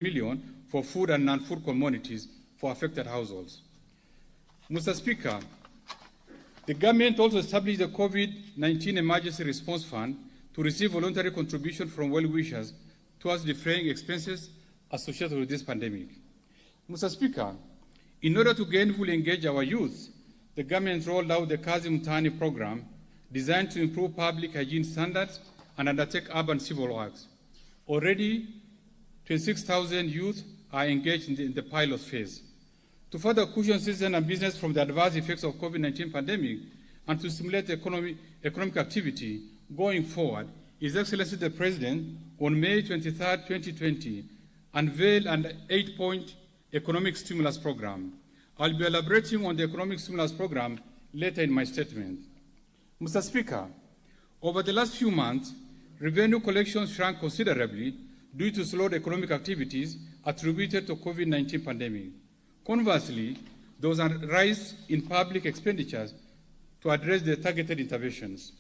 million for food and non-food commodities for affected households. Mr. Speaker, the government also established the COVID-19 Emergency Response Fund to receive voluntary contributions from well-wishers towards defraying expenses associated with this pandemic. Mr. Speaker, in order to gainfully engage our youth, the government rolled out the Kazi Mtaani program designed to improve public hygiene standards and undertake urban civil works. Already, 26,000 youth are engaged in the pilot phase. To further cushion citizens and business from the adverse effects of COVID-19 pandemic and to stimulate economic activity going forward, His Excellency the President, on May 23, 2020, unveiled an 8-point economic stimulus program. I'll be elaborating on the economic stimulus program later in my statement. Mr. Speaker, over the last few months, revenue collections shrank considerably due to slowed economic activities attributed to COVID-19 pandemic. Conversely, there was a rise in public expenditures to address the targeted interventions.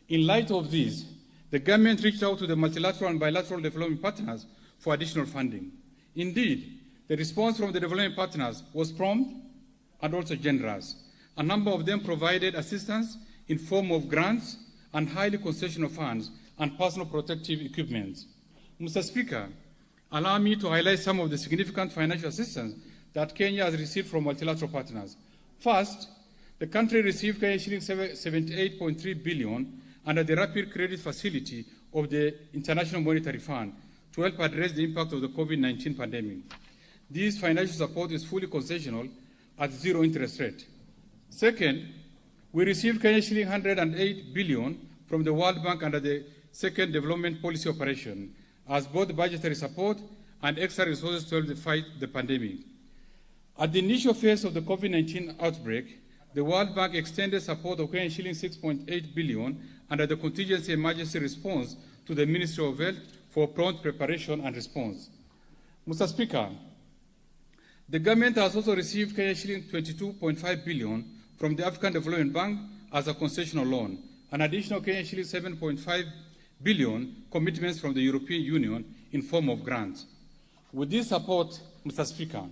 In light of this, the government reached out to the multilateral and bilateral development partners for additional funding. Indeed, the response from the development partners was prompt and also generous. A number of them provided assistance in form of grants and highly concessional funds and personal protective equipment. Mr. Speaker, allow me to highlight some of the significant financial assistance that Kenya has received from multilateral partners. First, the country received Kenya shilling 78.3 billion under the Rapid Credit Facility of the International Monetary Fund to help address the impact of the COVID-19 pandemic. This financial support is fully concessional at zero interest rate. Second, we received Kenya shilling 108 billion from the World Bank under the second development policy operation as both budgetary support and extra resources to help fight the pandemic. At the initial phase of the COVID-19 outbreak, the World Bank extended support of Kenya shilling 6.8 billion under the contingency emergency response to the Ministry of Health for prompt preparation and response. Mr. Speaker, the government has also received Kenya shilling 22.5 billion from the African Development Bank as a concessional loan, an additional Kenya shilling 7.5 billion commitments from the European Union in form of grants. With this support, Mr. Speaker,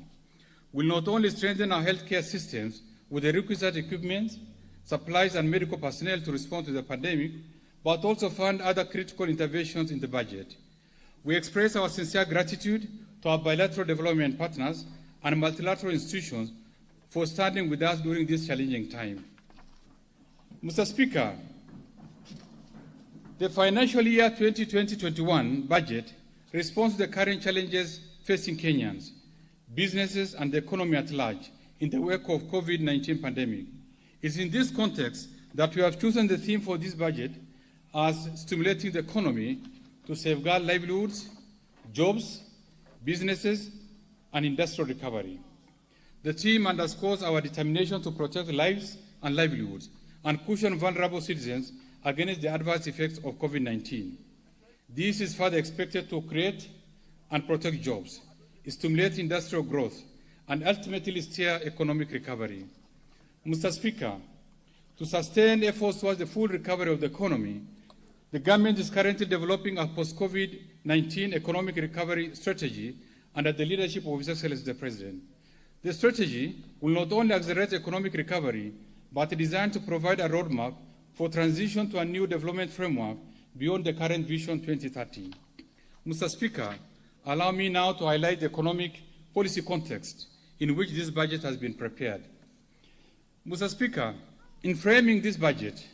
will not only strengthen our healthcare systems with the requisite equipment, supplies, and medical personnel to respond to the pandemic, but also fund other critical interventions in the budget. We express our sincere gratitude to our bilateral development partners and multilateral institutions for standing with us during this challenging time. Mr. Speaker, the financial year 2020-21 budget responds to the current challenges facing Kenyans, businesses, and the economy at large in the wake of COVID-19 pandemic. It's in this context that we have chosen the theme for this budget as stimulating the economy to safeguard livelihoods, jobs, businesses, and industrial recovery. The theme underscores our determination to protect lives and livelihoods and cushion vulnerable citizens against the adverse effects of COVID-19. This is further expected to create and protect jobs, stimulate industrial growth, and ultimately steer economic recovery. Mr. Speaker, to sustain efforts towards the full recovery of the economy, the government is currently developing a post-COVID-19 economic recovery strategy under the leadership of His Excellency the President. The strategy will not only accelerate economic recovery, but is designed to provide a roadmap for transition to a new development framework beyond the current Vision 2030. Mr. Speaker, allow me now to highlight the economic policy context in which this budget has been prepared. Mr. Speaker, in framing this budget,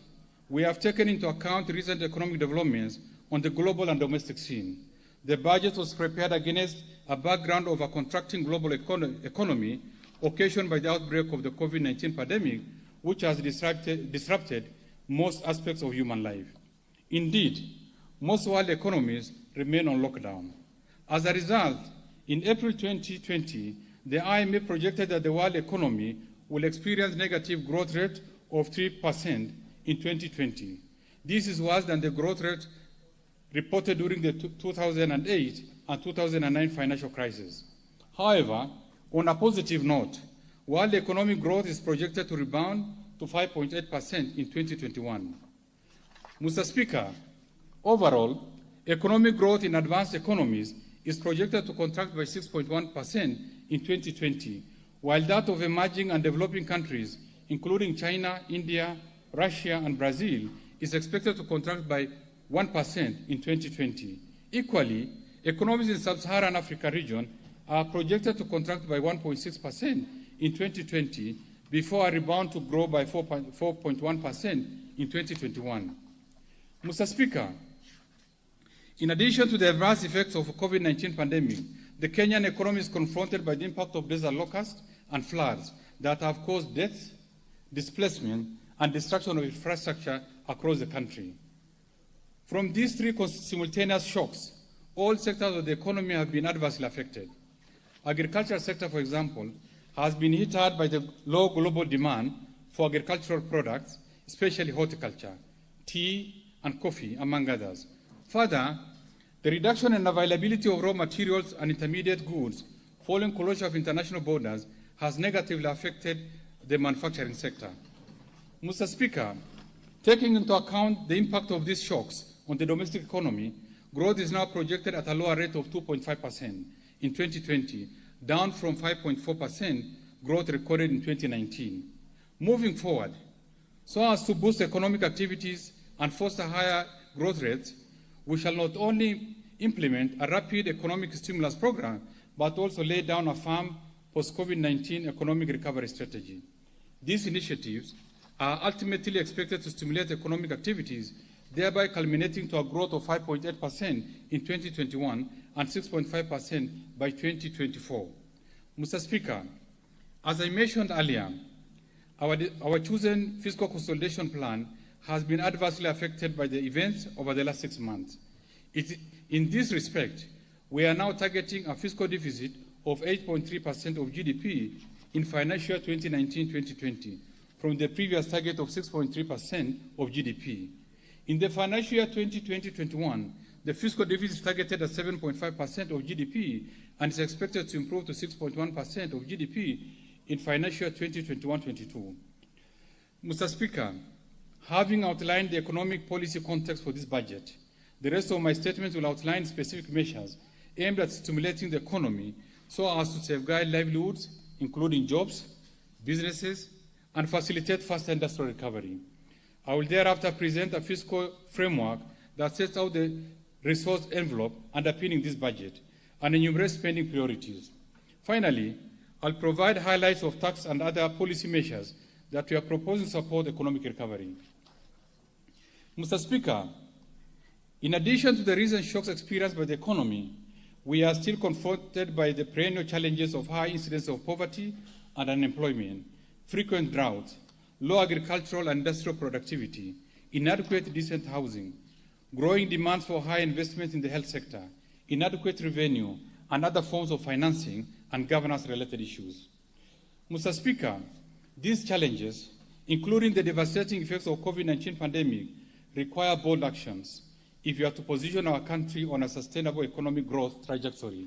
we have taken into account recent economic developments on the global and domestic scene. The budget was prepared against a background of a contracting global economy occasioned by the outbreak of the COVID-19 pandemic, which has disrupted most aspects of human life. Indeed, most world economies remain on lockdown. As a result, in April 2020, the IMF projected that the world economy will experience negative growth rate of 3% in 2020. This is worse than the growth rate reported during the 2008 and 2009 financial crisis. However, on a positive note, world economic growth is projected to rebound to 5.8% in 2021. Mr. Speaker, overall, economic growth in advanced economies is projected to contract by 6.1% in 2020, while that of emerging and developing countries, including China, India, Russia, and Brazil, is expected to contract by 1% in 2020. Equally, economies in sub-Saharan Africa region are projected to contract by 1.6% in 2020 before a rebound to grow by 4.1% in 2021. Mr. Speaker, in addition to the adverse effects of the COVID-19 pandemic, the Kenyan economy is confronted by the impact of desert locusts and floods that have caused deaths, displacement, and destruction of infrastructure across the country. From these three simultaneous shocks, all sectors of the economy have been adversely affected. Agricultural sector, for example, has been hit hard by the low global demand for agricultural products, especially horticulture, tea, and coffee, among others. Further, the reduction in availability of raw materials and intermediate goods following closure of international borders has negatively affected the manufacturing sector. Mr. Speaker, taking into account the impact of these shocks on the domestic economy, growth is now projected at a lower rate of 2.5% in 2020, down from 5.4% growth recorded in 2019. Moving forward, so as to boost economic activities and foster higher growth rates, we shall not only implement a rapid economic stimulus program, but also lay down a firm post-COVID-19 economic recovery strategy. These initiatives are ultimately expected to stimulate economic activities, thereby culminating to a growth of 5.8% in 2021 and 6.5% by 2024. Mr. Speaker, as I mentioned earlier, our chosen fiscal consolidation plan has been adversely affected by the events over the last 6 months. In this respect, we are now targeting a fiscal deficit of 8.3% of GDP in financial year 2019-2020, from the previous target of 6.3% of GDP. In the financial year 2020-21, the fiscal deficit is targeted at 7.5% of GDP and is expected to improve to 6.1% of GDP in financial year 2021-22. Mr. Speaker, having outlined the economic policy context for this budget, the rest of my statement will outline specific measures aimed at stimulating the economy so as to safeguard livelihoods, including jobs, businesses, and facilitate faster industrial recovery. I will thereafter present a fiscal framework that sets out the resource envelope underpinning this budget and enumerate spending priorities. Finally, I'll provide highlights of tax and other policy measures that we are proposing to support economic recovery. Mr. Speaker, in addition to the recent shocks experienced by the economy, we are still confronted by the perennial challenges of high incidence of poverty and unemployment, frequent droughts, low agricultural and industrial productivity, inadequate decent housing, growing demands for high investment in the health sector, inadequate revenue, and other forms of financing and governance-related issues. Mr. Speaker, these challenges, including the devastating effects of COVID-19 pandemic, require bold actions if we are to position our country on a sustainable economic growth trajectory.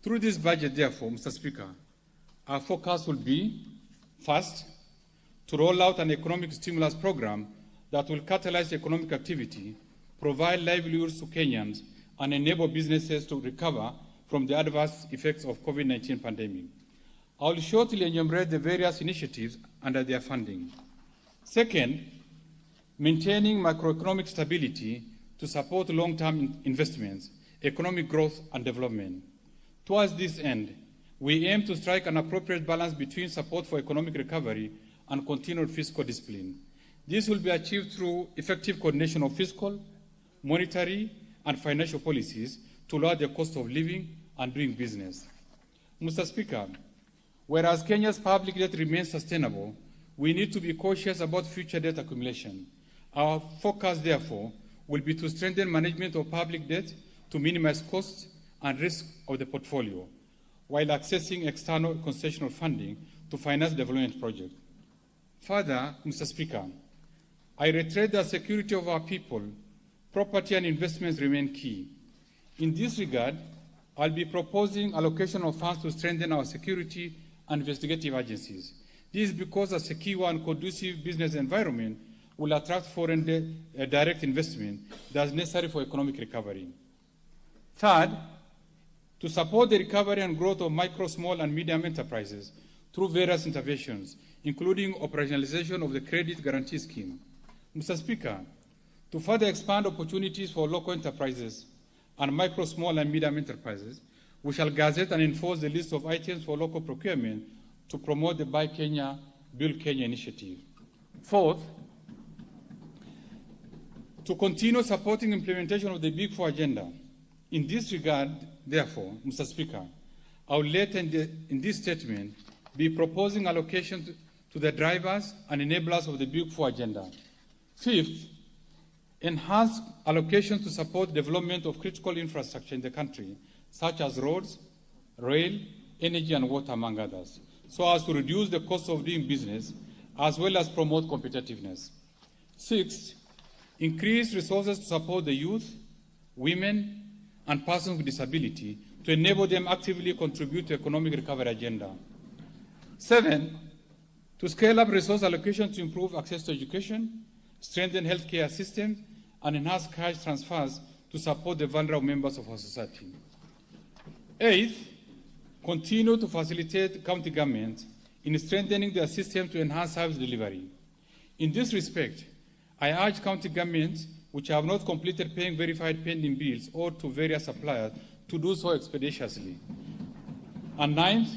Through this budget, therefore, Mr. Speaker, our focus will be, first, to roll out an economic stimulus program that will catalyze economic activity, provide livelihoods to Kenyans, and enable businesses to recover from the adverse effects of COVID-19 pandemic. I will shortly enumerate the various initiatives under their funding. Second, maintaining macroeconomic stability to support long-term investments, economic growth, and development. Towards this end, we aim to strike an appropriate balance between support for economic recovery and continued fiscal discipline. This will be achieved through effective coordination of fiscal, monetary, and financial policies to lower the cost of living and doing business. Mr. Speaker, whereas Kenya's public debt remains sustainable, we need to be cautious about future debt accumulation. Our focus, therefore, will be to strengthen management of public debt to minimize costs and risk of the portfolio, while accessing external concessional funding to finance development projects. Further, Mr. Speaker, I reiterate that security of our people, property, and investments remain key. In this regard, I'll be proposing allocation of funds to strengthen our security and investigative agencies. This is because a secure and conducive business environment will attract foreign direct investment that is necessary for economic recovery. Third, to support the recovery and growth of micro, small, and medium enterprises through various interventions, including operationalization of the Credit Guarantee Scheme. Mr. Speaker, to further expand opportunities for local enterprises and micro, small, and medium enterprises, we shall gazette and enforce the list of items for local procurement to promote the Buy Kenya, Build Kenya initiative. Fourth, to continue supporting implementation of the Big Four agenda. In this regard, therefore, Mr. Speaker, I will later in this statement be proposing allocation to the drivers and enablers of the Big Four agenda. Fifth, enhance allocation to support development of critical infrastructure in the country, such as roads, rail, energy, and water, among others, so as to reduce the cost of doing business as well as promote competitiveness. Sixth, increase resources to support the youth, women, and persons with disability to enable them actively contribute to economic recovery agenda. Seven, to scale up resource allocation to improve access to education, strengthen healthcare systems, and enhance cash transfers to support the vulnerable members of our society. Eighth, continue to facilitate county governments in strengthening their system to enhance service delivery. In this respect, I urge county governments which have not completed paying verified pending bills or to various suppliers to do so expeditiously. And ninth,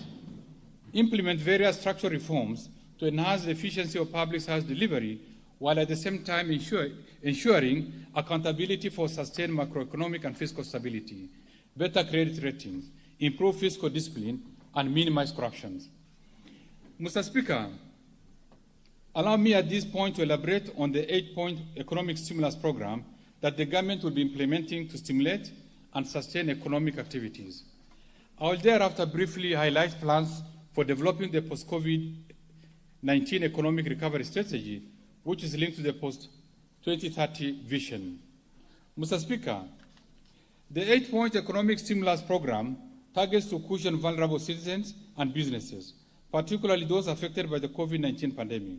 implement various structural reforms to enhance the efficiency of public service delivery while at the same time ensuring accountability for sustained macroeconomic and fiscal stability, better credit ratings, improve fiscal discipline, and minimize corruption. Mr. Speaker, allow me at this point to elaborate on the 8-point economic stimulus program that the government will be implementing to stimulate and sustain economic activities. I will thereafter briefly highlight plans for developing the post-COVID-19 economic recovery strategy, which is linked to the post-2030 vision. Mr. Speaker, the 8-point economic stimulus program targets to cushion vulnerable citizens and businesses, particularly those affected by the COVID-19 pandemic.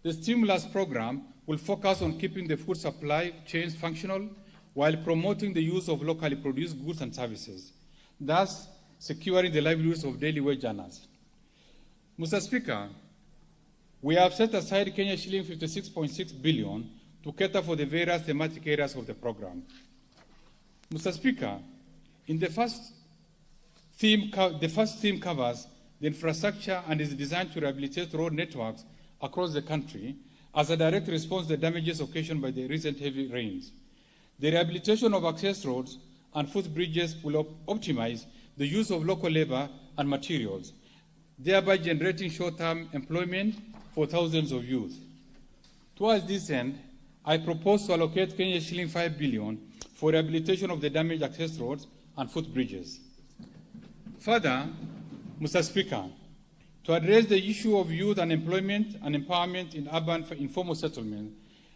The stimulus program will focus on keeping the food supply chains functional while promoting the use of locally produced goods and services, thus securing the livelihoods of daily wage earners. Mr. Speaker, we have set aside Kenya shilling 56.6 billion to cater for the various thematic areas of the program. Mr. Speaker, in the first theme covers the infrastructure and is designed to rehabilitate road networks across the country as a direct response to the damages occasioned by the recent heavy rains. The rehabilitation of access roads and footbridges will optimize the use of local labor and materials, thereby generating short-term employment for thousands of youth. Towards this end, I propose to allocate Kenya shilling 5 billion for rehabilitation of the damaged access roads and footbridges. Further, Mr. Speaker, to address the issue of youth unemployment and empowerment in urban informal settlement,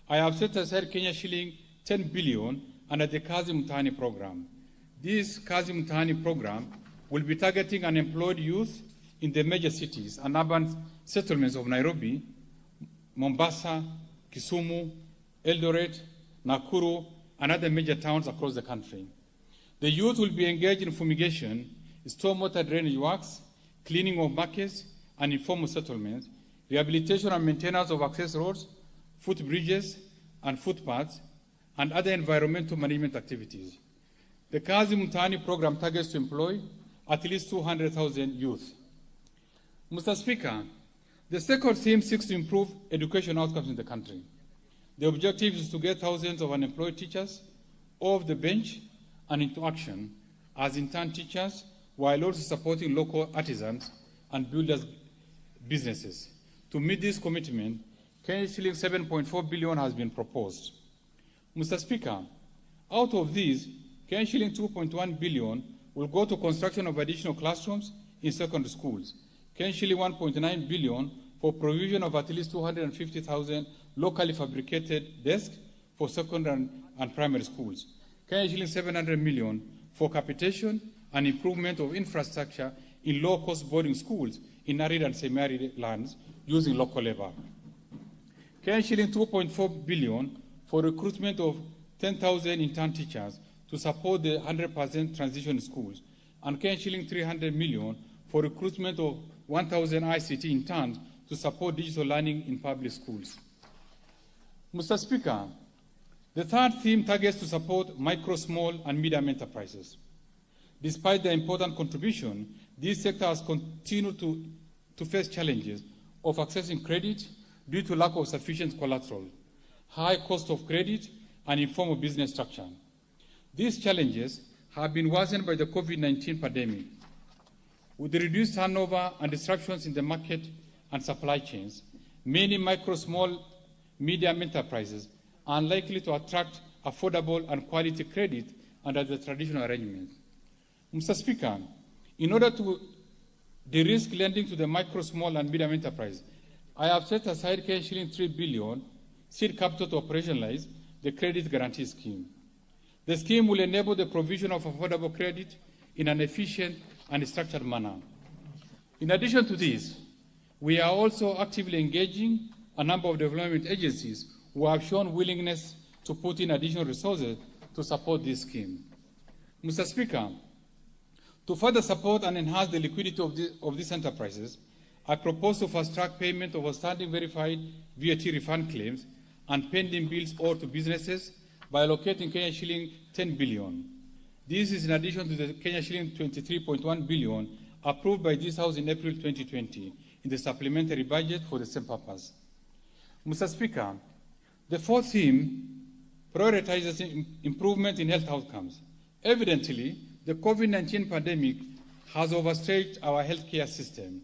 I have set aside Kenya shilling 10 billion under the Kazi Mtaani program. This Kazi Mtaani program will be targeting unemployed youth in the major cities and urban settlements of Nairobi, Mombasa, Kisumu, Eldoret, Nakuru, and other major towns across the country. The youth will be engaged in fumigation, stormwater drainage works, cleaning of markets and informal settlements, rehabilitation and maintenance of access roads, footbridges and footpaths, and other environmental management activities. The Kazi Mtaani program targets to employ at least 200,000 youth. Mr. Speaker, the second theme seeks to improve education outcomes in the country. The objective is to get thousands of unemployed teachers off the bench and into action as intern teachers, while also supporting local artisans and builders' businesses. To meet this commitment, Kenya shilling 7.4 billion has been proposed. Mr. Speaker, out of these, Kenya shilling 2.1 billion will go to construction of additional classrooms in secondary schools. Kenya shilling 1.9 billion for provision of at least 250,000 locally fabricated desks for secondary and primary schools. Kenya shilling 700 million for capitation and improvement of infrastructure in low-cost boarding schools in arid and semi-arid lands using local labor. Kenya shilling 2.4 billion for recruitment of 10,000 intern teachers to support the 100% transition schools. and shilling 300 million for recruitment of 1,000 ICT interns to support digital learning in public schools. Mr. Speaker, the third theme targets to support micro, small, and medium enterprises. Despite their important contribution, this sector has continued to face challenges of accessing credit due to lack of sufficient collateral, high cost of credit, and informal business structure. These challenges have been worsened by the COVID-19 pandemic. With the reduced turnover and disruptions in the market and supply chains, many micro, small, medium enterprises are unlikely to attract affordable and quality credit under the traditional arrangements. Mr. Speaker, in order to de-risk lending to the micro, small, and medium enterprise, I have set aside shilling 3 billion seed capital to operationalize the credit guarantee scheme. The scheme will enable the provision of affordable credit in an efficient and structured manner. In addition to this, we are also actively engaging a number of development agencies who have shown willingness to put in additional resources to support this scheme. Mr. Speaker, to further support and enhance the liquidity of these enterprises, I propose to fast-track payment of outstanding verified VAT refund claims and pending bills owed to businesses by allocating shilling 10 billion. This is in addition to the shilling 23.1 billion approved by this House in April 2020 in the supplementary budget for the same purpose. Mr. Speaker, the fourth theme prioritizes improvement in health outcomes. Evidently, the COVID-19 pandemic has overstretched our healthcare system.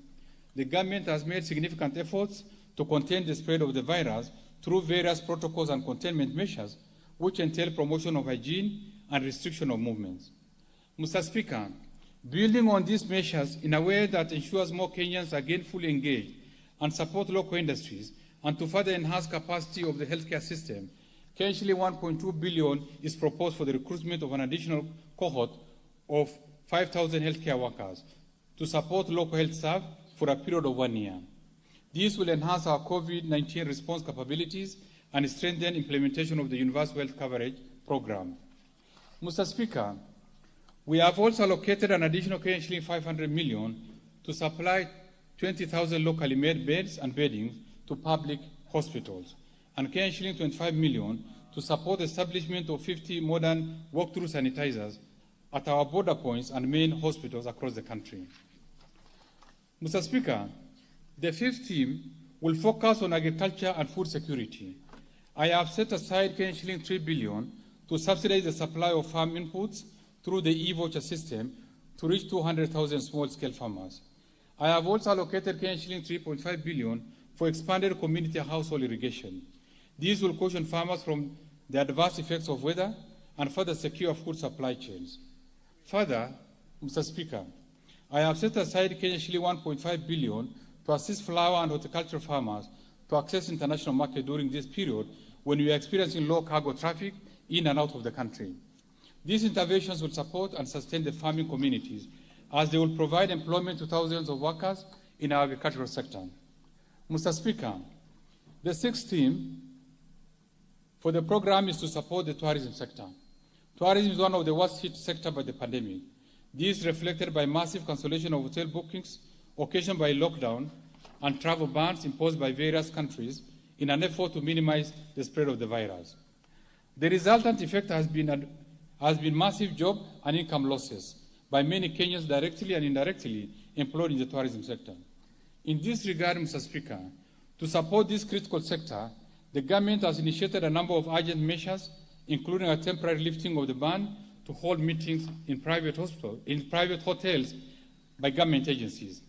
The government has made significant efforts to contain the spread of the virus through various protocols and containment measures, which entail promotion of hygiene and restriction of movements. Mr. Speaker, building on these measures in a way that ensures more Kenyans are gainfully engaged and support local industries, and to further enhance capacity of the healthcare system, shilling 1.2 billion is proposed for the recruitment of an additional cohort of 5,000 healthcare workers to support local health staff for a period of 1 year. This will enhance our COVID-19 response capabilities and strengthen implementation of the Universal Health Coverage Program. Mr. Speaker, we have also allocated an additional shilling 500 million to supply 20,000 locally made beds and bedding to public hospitals, and shilling 25 million to support the establishment of 50 modern walk-through sanitizers at our border points and main hospitals across the country. Mr. Speaker, the fifth theme will focus on agriculture and food security. I have set aside shilling 3 billion to subsidize the supply of farm inputs through the e-voucher system to reach 200,000 small-scale farmers. I have also allocated shilling 3.5 billion for expanded community household irrigation. These will caution farmers from the adverse effects of weather and further secure food supply chains. Further, Mr. Speaker, I have set aside shilling 1.5 billion to assist flower and horticultural farmers to access international market during this period when we are experiencing low cargo traffic in and out of the country. These interventions will support and sustain the farming communities as they will provide employment to thousands of workers in our agricultural sector. Mr. Speaker, the sixth theme for the program is to support the tourism sector. Tourism is one of the worst hit sectors by the pandemic. This is reflected by massive cancellation of hotel bookings occasioned by lockdown and travel bans imposed by various countries in an effort to minimize the spread of the virus. The resultant effect has been massive job and income losses by many Kenyans directly and indirectly employed in the tourism sector. In this regard, Mr. Speaker, to support this critical sector, the government has initiated a number of urgent measures, including a temporary lifting of the ban to hold meetings in private hotels by government agencies.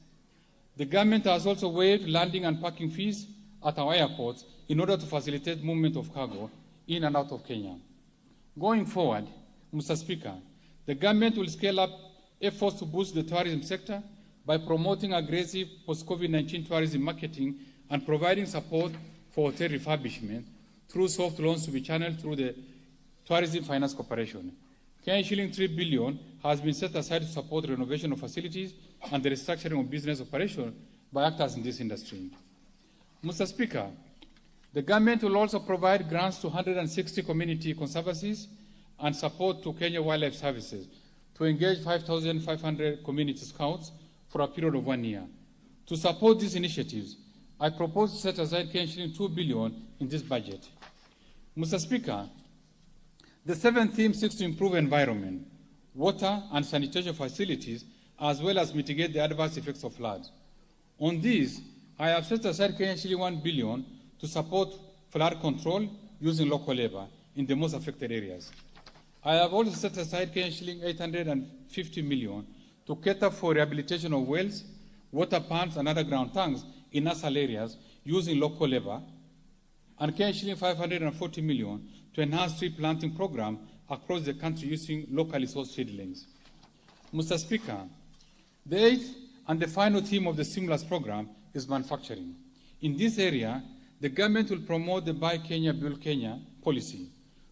The government has also waived landing and parking fees at our airports in order to facilitate movement of cargo in and out of Kenya. Going forward, Mr. Speaker, the government will scale up efforts to boost the tourism sector by promoting aggressive post-COVID-19 tourism marketing and providing support for hotel refurbishment through soft loans to be channeled through the Tourism Finance Corporation. Shilling 3 billion has been set aside to support the renovation of facilities and the restructuring of business operations by actors in this industry. Mr. Speaker, the government will also provide grants to 160 community conservancies and support to Kenya Wildlife Services to engage 5,500 community scouts for a period of 1 year. To support these initiatives, I propose to set aside Kenya 2 billion in this budget. Mr. Speaker, the seventh theme seeks to improve environment, water and sanitation facilities, as well as mitigate the adverse effects of floods. On this, I have set aside Kenya 1 billion to support flood control using local labor in the most affected areas. I have also set aside Kenya 850 million to cater for rehabilitation of wells, water pumps, and underground tanks in nasal areas using local labor, and Kenya 540 million to enhance tree planting program across the country using locally sourced seedlings. Mr. Speaker, the eighth and the final theme of the stimulus program is manufacturing. In this area, the government will promote the Buy Kenya, Build Kenya policy.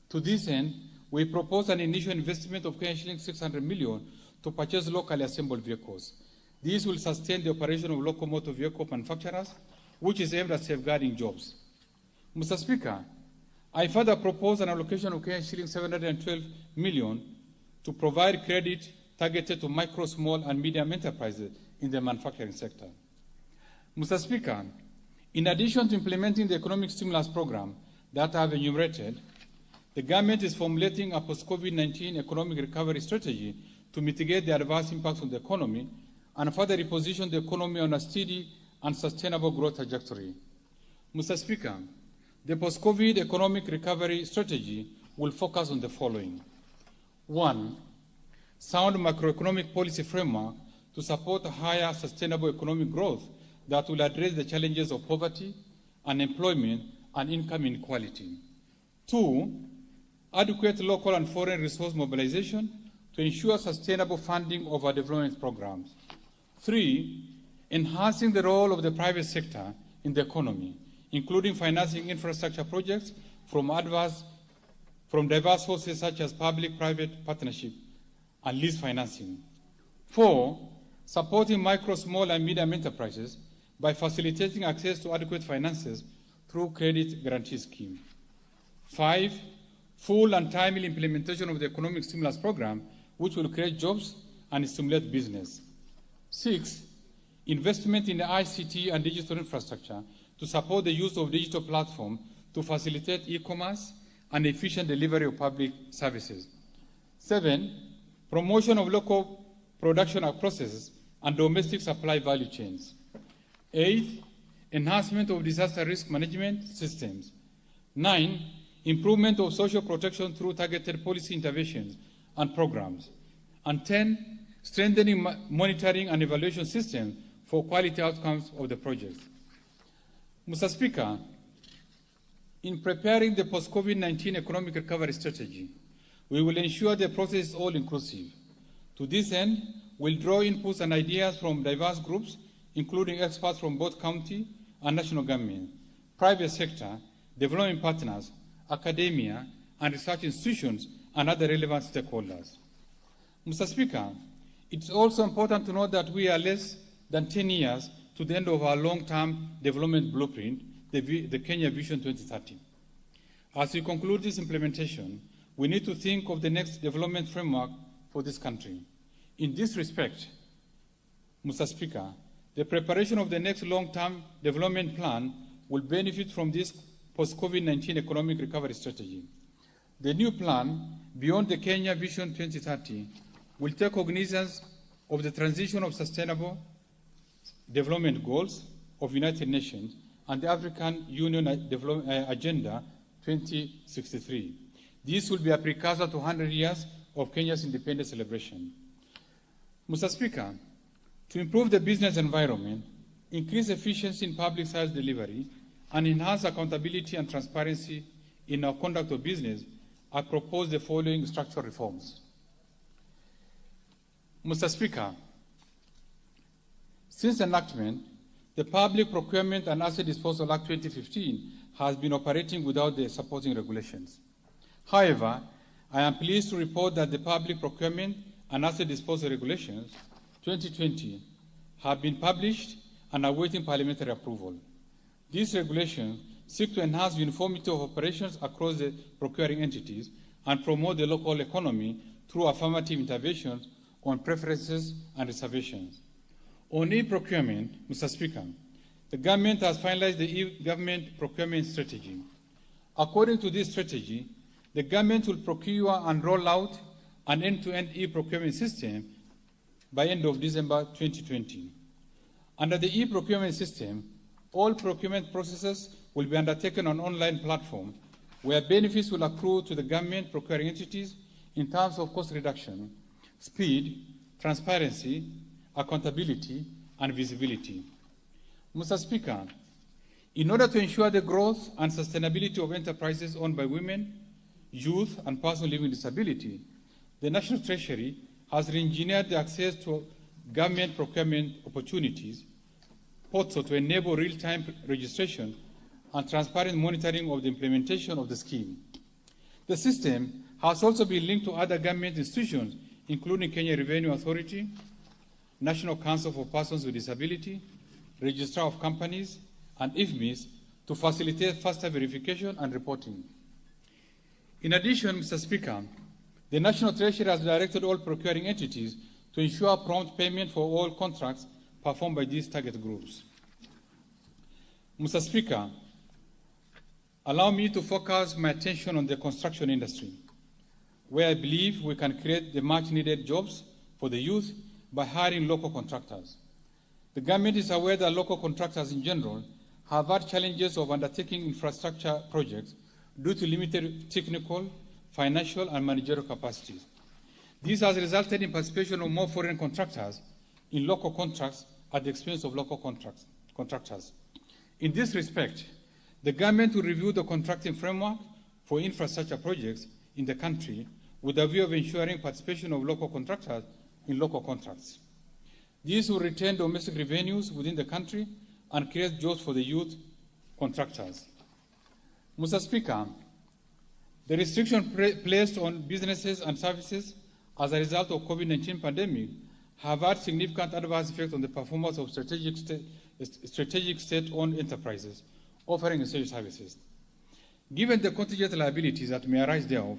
To this end, we propose an initial investment of Kenya 600 million to purchase locally assembled vehicles. This will sustain the operation of local motor vehicle manufacturers, which is aimed at safeguarding jobs. Mr. Speaker, I further propose an allocation of Kenya 712 million to provide credit targeted to micro, small, and medium enterprises in the manufacturing sector. Mr. Speaker, in addition to implementing the economic stimulus program that I have enumerated, the government is formulating a post-COVID-19 economic recovery strategy to mitigate the adverse impacts on the economy and further reposition the economy on a steady and sustainable growth trajectory. Mr. Speaker, the post-COVID economic recovery strategy will focus on the following. 1. Sound macroeconomic policy framework to support higher sustainable economic growth that will address the challenges of poverty, unemployment, and income inequality. 2. Adequate local and foreign resource mobilization to ensure sustainable funding of our development programs. 3. Enhancing the role of the private sector in the economy, including financing infrastructure projects from diverse sources such as public-private partnership and lease financing. 4. Supporting micro, small, and medium enterprises by facilitating access to adequate finances through credit guarantee scheme. 5. Full and timely implementation of the economic stimulus program, which will create jobs and stimulate business. 6. Investment in the ICT and digital infrastructure to support the use of digital platforms to facilitate e-commerce and efficient delivery of public services. 7. Promotion of local production processes and domestic supply value chains. 8. Enhancement of disaster risk management systems. 9. Improvement of social protection through targeted policy interventions and programs. And 10. Strengthening monitoring and evaluation systems for quality outcomes of the project. Mr. Speaker, in preparing the post-COVID-19 economic recovery strategy, we will ensure the process is all-inclusive. To this end, we'll draw inputs and ideas from diverse groups, including experts from both county and national government, private sector, development partners, academia, and research institutions, and other relevant stakeholders. Mr. Speaker, it's also important to note that we are less than 10 years to the end of our long-term development blueprint, the Kenya Vision 2030. As we conclude this implementation, we need to think of the next development framework for this country. In this respect, Mr. Speaker, the preparation of the next long-term development plan will benefit from this post-COVID-19 economic recovery strategy. The new plan, beyond the Kenya Vision 2030, will take cognizance of the transition of sustainable development goals of United Nations and the African Union Agenda 2063. This will be a precursor to 100 years of Kenya's independence celebration. Mr. Speaker, to improve the business environment, increase efficiency in public service delivery, and enhance accountability and transparency in our conduct of business, I propose the following structural reforms. Mr. Speaker, since enactment, the Public Procurement and Asset Disposal Act 2015 has been operating without the supporting regulations. However, I am pleased to report that the Public Procurement and Asset Disposal Regulations 2020 have been published and are awaiting parliamentary approval. These regulations seek to enhance uniformity of operations across the procuring entities and promote the local economy through affirmative interventions on preferences and reservations. On e-procurement, Mr. Speaker, the government has finalized the e-government procurement strategy. According to this strategy, the government will procure and roll out an end-to-end e-procurement system by end of December 2020. Under the e-procurement system, all procurement processes will be undertaken on an online platform where benefits will accrue to the government procuring entities in terms of cost reduction, speed, transparency, accountability, and visibility. Mr. Speaker, in order to ensure the growth and sustainability of enterprises owned by women, youth, and persons living with disability, the National Treasury has re-engineered the access to government procurement opportunities portal to enable real-time registration and transparent monitoring of the implementation of the scheme. The system has also been linked to other government institutions, including Kenya Revenue Authority, National Council for Persons with Disability, Registrar of Companies, and IFMIS to facilitate faster verification and reporting. In addition, Mr. Speaker, the National Treasury has directed all procuring entities to ensure prompt payment for all contracts performed by these target groups. Mr. Speaker, allow me to focus my attention on the construction industry, where I believe we can create the much-needed jobs for the youth by hiring local contractors. The government is aware that local contractors in general have had challenges of undertaking infrastructure projects due to limited technical, financial, and managerial capacities. This has resulted in participation of more foreign contractors in local contracts at the expense of local contractors. In this respect, the government will review the contracting framework for infrastructure projects in the country with a view of ensuring participation of local contractors in local contracts. This will retain domestic revenues within the country and create jobs for the youth contractors. Mr. Speaker, the restriction placed on businesses and services as a result of COVID-19 pandemic have had significant adverse effects on the performance of strategic state-owned enterprises offering essential services. Given the contingent liabilities that may arise thereof,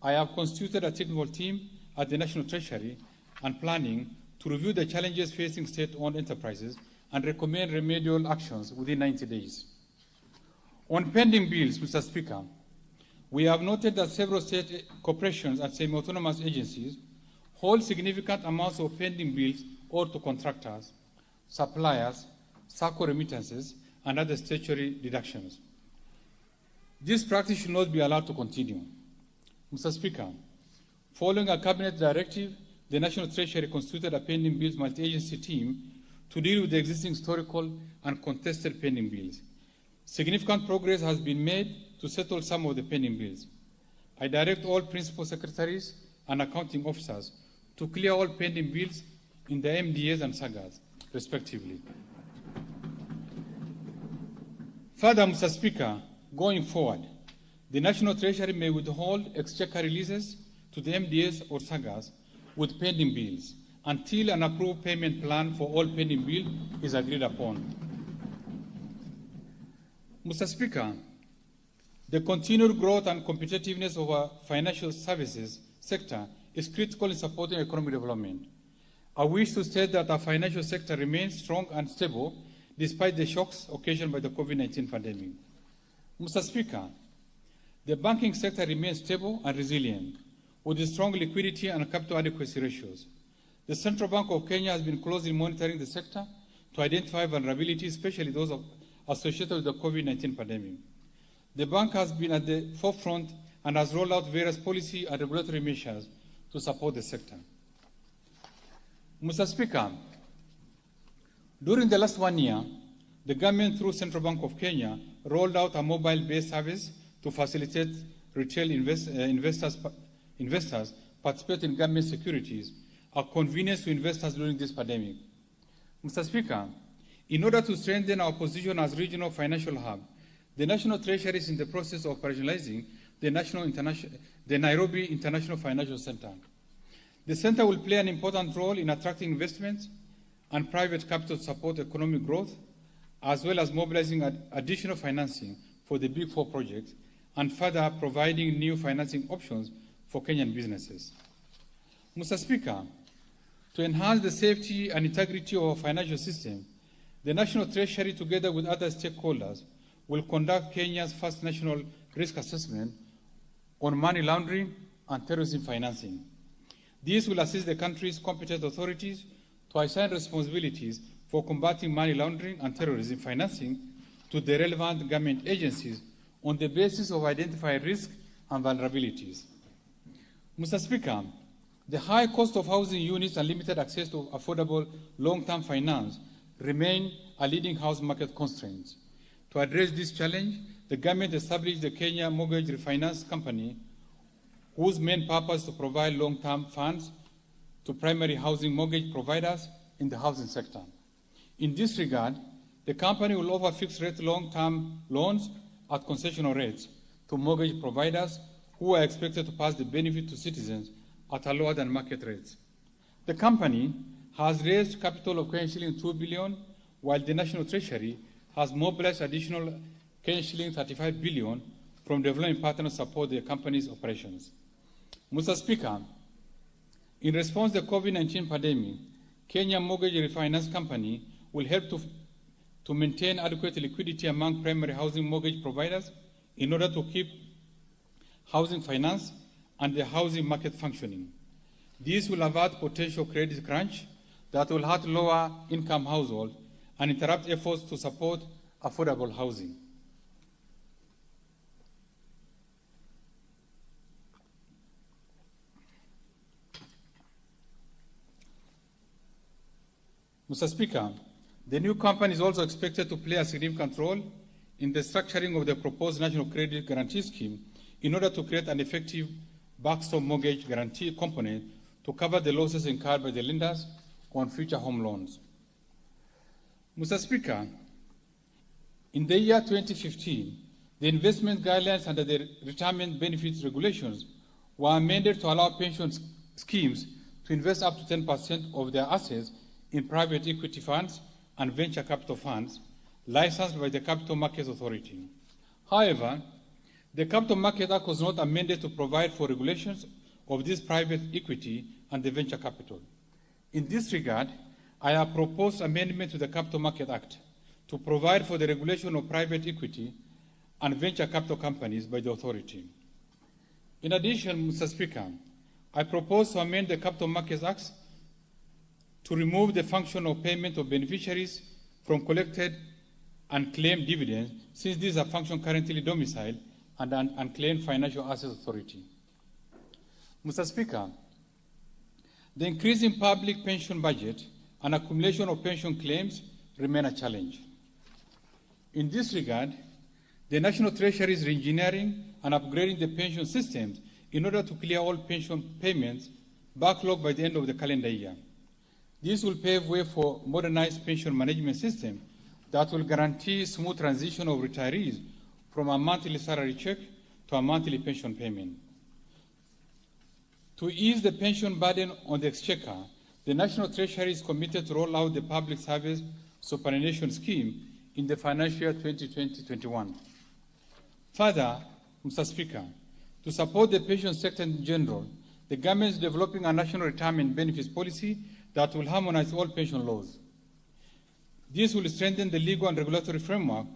I have constituted a technical team at the National Treasury and Planning to review the challenges facing state-owned enterprises and recommend remedial actions within 90 days. On pending bills, Mr. Speaker, we have noted that several state corporations and semi-autonomous agencies hold significant amounts of pending bills owed to contractors, suppliers, SACCO remittances, and other statutory deductions. This practice should not be allowed to continue. Mr. Speaker, following a cabinet directive, the National Treasury constituted a pending bills multi-agency team to deal with the existing historical and contested pending bills. Significant progress has been made to settle some of the pending bills. I direct all principal secretaries and accounting officers to clear all pending bills in the MDAs and SAGAs, respectively. Further, Mr. Speaker, going forward, the National Treasury may withhold exchequer releases to the MDAs or SAGAs with pending bills until an approved payment plan for all pending bills is agreed upon. Mr. Speaker, the continued growth and competitiveness of our financial services sector is critical in supporting economic development. I wish to state that our financial sector remains strong and stable despite the shocks occasioned by the COVID-19 pandemic. Mr. Speaker, the banking sector remains stable and resilient, with strong liquidity and capital adequacy ratios. The Central Bank of Kenya has been closely monitoring the sector to identify vulnerabilities, especially those associated with the COVID-19 pandemic. The bank has been at the forefront and has rolled out various policy and regulatory measures to support the sector. Mr. Speaker, during the last 1 year, the government, through Central Bank of Kenya, rolled out a mobile-based service to facilitate retail investors participate in government securities, a convenience to investors during this pandemic. Mr. Speaker, in order to strengthen our position as regional financial hub, the National Treasury is in the process of operationalizing the Nairobi International Financial Center. The center will play an important role in attracting investments and private capital to support economic growth, as well as mobilizing additional financing for the Big Four projects and further providing new financing options for Kenyan businesses. Mr. Speaker, To enhance the safety and integrity of our financial system, the National Treasury, together with other stakeholders, will conduct Kenya's first national risk assessment on money laundering and terrorism financing. This will assist the country's competent authorities to assign responsibilities for combating money laundering and terrorism financing to the relevant government agencies on the basis of identified risks and vulnerabilities. Mr. Speaker, the high cost of housing units and limited access to affordable long-term finance remain a leading house market constraint. To address this challenge, the government established the Kenya Mortgage Refinance Company, whose main purpose is to provide long-term funds to primary housing mortgage providers in the housing sector. In this regard, the company will offer fixed-rate long-term loans at concessional rates to mortgage providers who are expected to pass the benefit to citizens at a lower than market rates. The company has raised capital of shilling 2 billion, while the National Treasury has mobilized additional shilling 35 billion from development partners to support the company's operations. Mr. Speaker, in response to the COVID-19 pandemic, Kenya Mortgage Refinance Company will help to maintain adequate liquidity among primary housing mortgage providers in order to keep housing finance and the housing market functioning. This will avert potential credit crunch that will hurt lower-income households and interrupt efforts to support affordable housing. Mr. Speaker, the new company is also expected to play a significant role in the structuring of the proposed National Credit Guarantee Scheme in order to create an effective backstop mortgage guarantee component to cover the losses incurred by the lenders on future home loans. Mr. Speaker, in the year 2015, the investment guidelines under the retirement benefits regulations were amended to allow pension schemes to invest up to 10% of their assets in private equity funds and venture capital funds licensed by the Capital Markets Authority. However, the Capital Market Act was not amended to provide for regulations of this private equity and the venture capital. In this regard, I have proposed amendment to the Capital Market Act to provide for the regulation of private equity and venture capital companies by the authority. In addition, Mr. Speaker, I propose to amend the Capital Markets Act to remove the function of payment of beneficiaries from collected and claimed dividends, since these are function currently domiciled and an unclaimed financial assets authority. Mr. Speaker, the increasing public pension budget and accumulation of pension claims remain a challenge. In this regard, the National Treasury is re-engineering and upgrading the pension systems in order to clear all pension payments backlogged by the end of the calendar year. This will pave way for a modernized pension management system that will guarantee smooth transition of retirees from a monthly salary check to a monthly pension payment. To ease the pension burden on the exchequer, the National Treasury is committed to roll out the Public Service Superannuation Scheme in the financial year 2020-21. Further, Mr. Speaker, to support the pension sector in general, the government is developing a national retirement benefits policy that will harmonize all pension laws. This will strengthen the legal and regulatory framework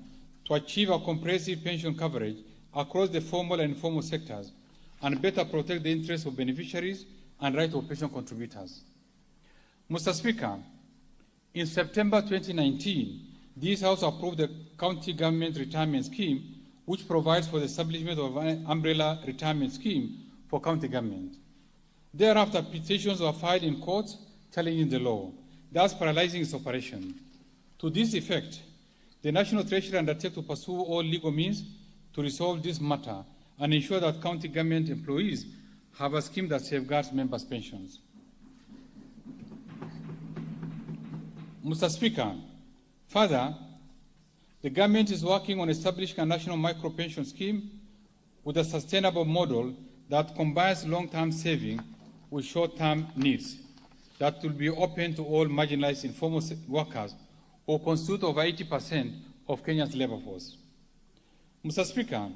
to achieve a comprehensive pension coverage across the formal and informal sectors and better protect the interests of beneficiaries and rights of pension contributors. Mr. Speaker, in September 2019, this House approved the County Government Retirement Scheme, which provides for the establishment of an umbrella retirement scheme for county government. Thereafter, petitions were filed in courts challenging the law, thus paralyzing its operation. To this effect, the National Treasury undertakes to pursue all legal means to resolve this matter and ensure that county government employees have a scheme that safeguards members' pensions. Mr. Speaker, further, the government is working on establishing a national micro-pension scheme with a sustainable model that combines long-term saving with short-term needs that will be open to all marginalized informal workers who constitute over 80% of Kenya's labor force. Mr. Speaker,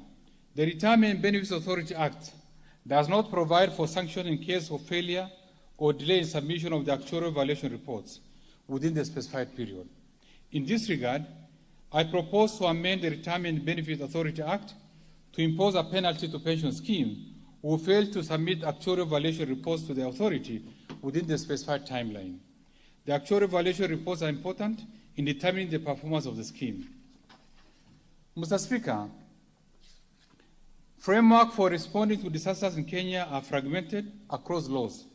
the Retirement Benefits Authority Act does not provide for sanction in case of failure or delay in submission of the actuarial evaluation reports within the specified period. In this regard, I propose to amend the Retirement Benefit Authority Act to impose a penalty to pension scheme who fail to submit actuarial evaluation reports to the authority within the specified timeline. The actuarial evaluation reports are important in determining the performance of the scheme. Mr. Speaker, framework for responding to disasters in Kenya are fragmented across laws.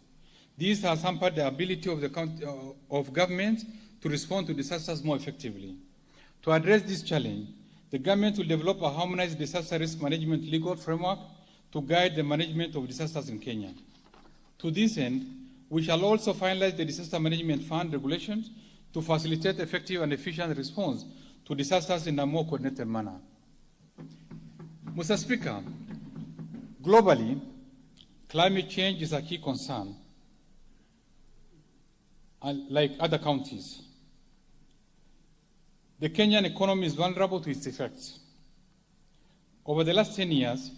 These has hampered the ability of governments to respond to disasters more effectively. To address this challenge, the government will develop a harmonized disaster risk management legal framework to guide the management of disasters in Kenya. To this end, we shall also finalize the Disaster Management Fund regulations to facilitate effective and efficient response to disasters in a more coordinated manner. Mr. Speaker, globally, climate change is a key concern, like other countries. The Kenyan economy is vulnerable to its effects. Over the last 10 years,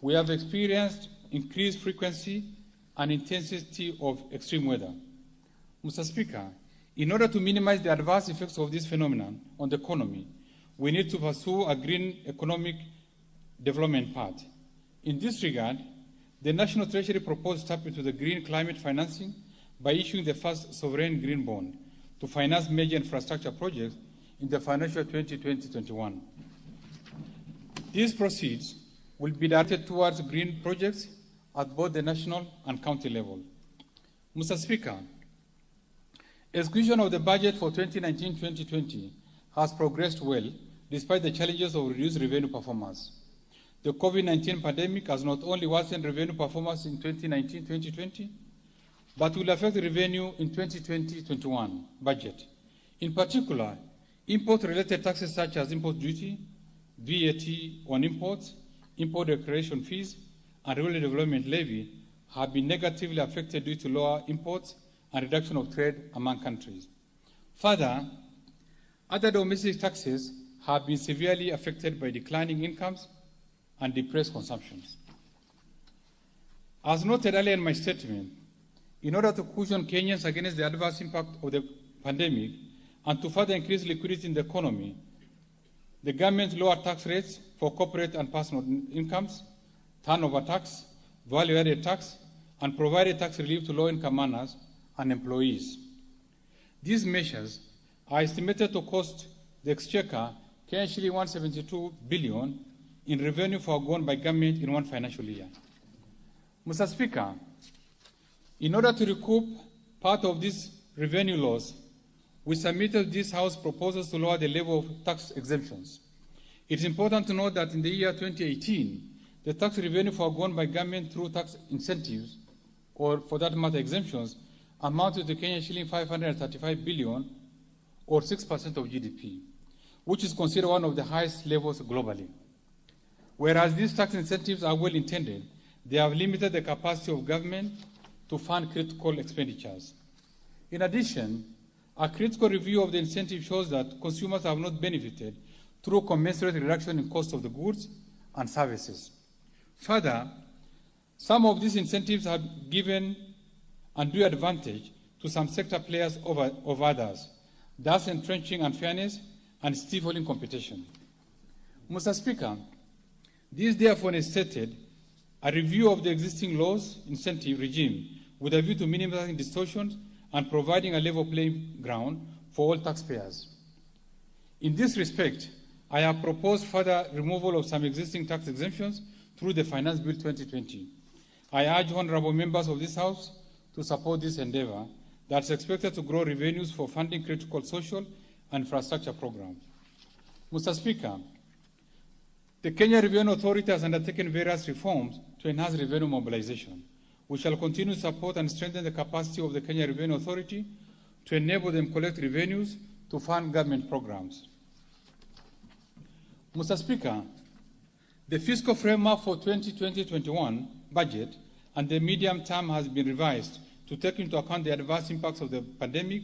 we have experienced increased frequency and intensity of extreme weather. Mr. Speaker, in order to minimize the adverse effects of this phenomenon on the economy, we need to pursue a green economic development path. In this regard, the National Treasury proposed to tap into the green climate financing by issuing the first sovereign green bond to finance major infrastructure projects in the financial 2020-21. These proceeds will be directed towards green projects at both the national and county level. Mr. Speaker, execution of the budget for 2019-2020 has progressed well despite the challenges of reduced revenue performance. The COVID-19 pandemic has not only worsened revenue performance in 2019-2020, but will affect revenue in 2020-21 budget. In particular, import-related taxes such as import duty, VAT on imports, import declaration fees, and rural development levy have been negatively affected due to lower imports and reduction of trade among countries. Further, other domestic taxes have been severely affected by declining incomes and depressed consumptions. As noted earlier in my statement, in order to cushion Kenyans against the adverse impact of the pandemic and to further increase liquidity in the economy, the government lowered tax rates for corporate and personal incomes, turnover tax, value-added tax, and provided tax relief to low-income earners and employees. These measures are estimated to cost the Exchequer Kenya 172 billion in revenue foregone by government in one financial year. Mr. Speaker, in order to recoup part of this revenue loss, we submitted this House proposals to lower the level of tax exemptions. It is important to note that in the year 2018, the tax revenue foregone by government through tax incentives, or for that matter exemptions, amounted to Kenya shilling 535 billion, or 6% of GDP, which is considered one of the highest levels globally. Whereas these tax incentives are well intended, they have limited the capacity of government to fund critical expenditures. In addition, a critical review of the incentive shows that consumers have not benefited through commensurate reduction in cost of the goods and services. Further, some of these incentives have given undue advantage to some sector players over others, thus entrenching unfairness and stifling competition. Mr. Speaker, this therefore necessitated a review of the existing laws incentive regime with a view to minimizing distortions and providing a level playing ground for all taxpayers. In this respect, I have proposed further removal of some existing tax exemptions through the Finance Bill 2020. I urge honorable members of this House to support this endeavor that is expected to grow revenues for funding critical social and infrastructure programs. Mr. Speaker, the Kenya Revenue Authority has undertaken various reforms to enhance revenue mobilization. We shall continue to support and strengthen the capacity of the Kenya Revenue Authority to enable them to collect revenues to fund government programs. Mr. Speaker, the fiscal framework for 2020-21 budget and the medium term has been revised to take into account the adverse impacts of the pandemic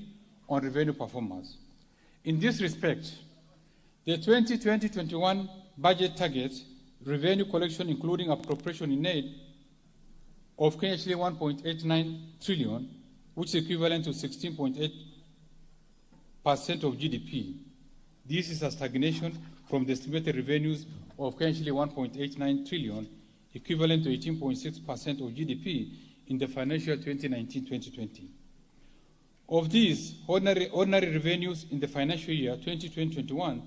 on revenue performance. In this respect, the 2020-21 budget targets revenue collection, including appropriation in aid of Kenya shilling 1.89 trillion, which is equivalent to 16.8% of GDP. This is a stagnation from the estimated revenues of Kenya shilling 1.89 trillion, equivalent to 18.6% of GDP in the financial year 2019-2020. Of these, ordinary revenues in the financial year 2020-21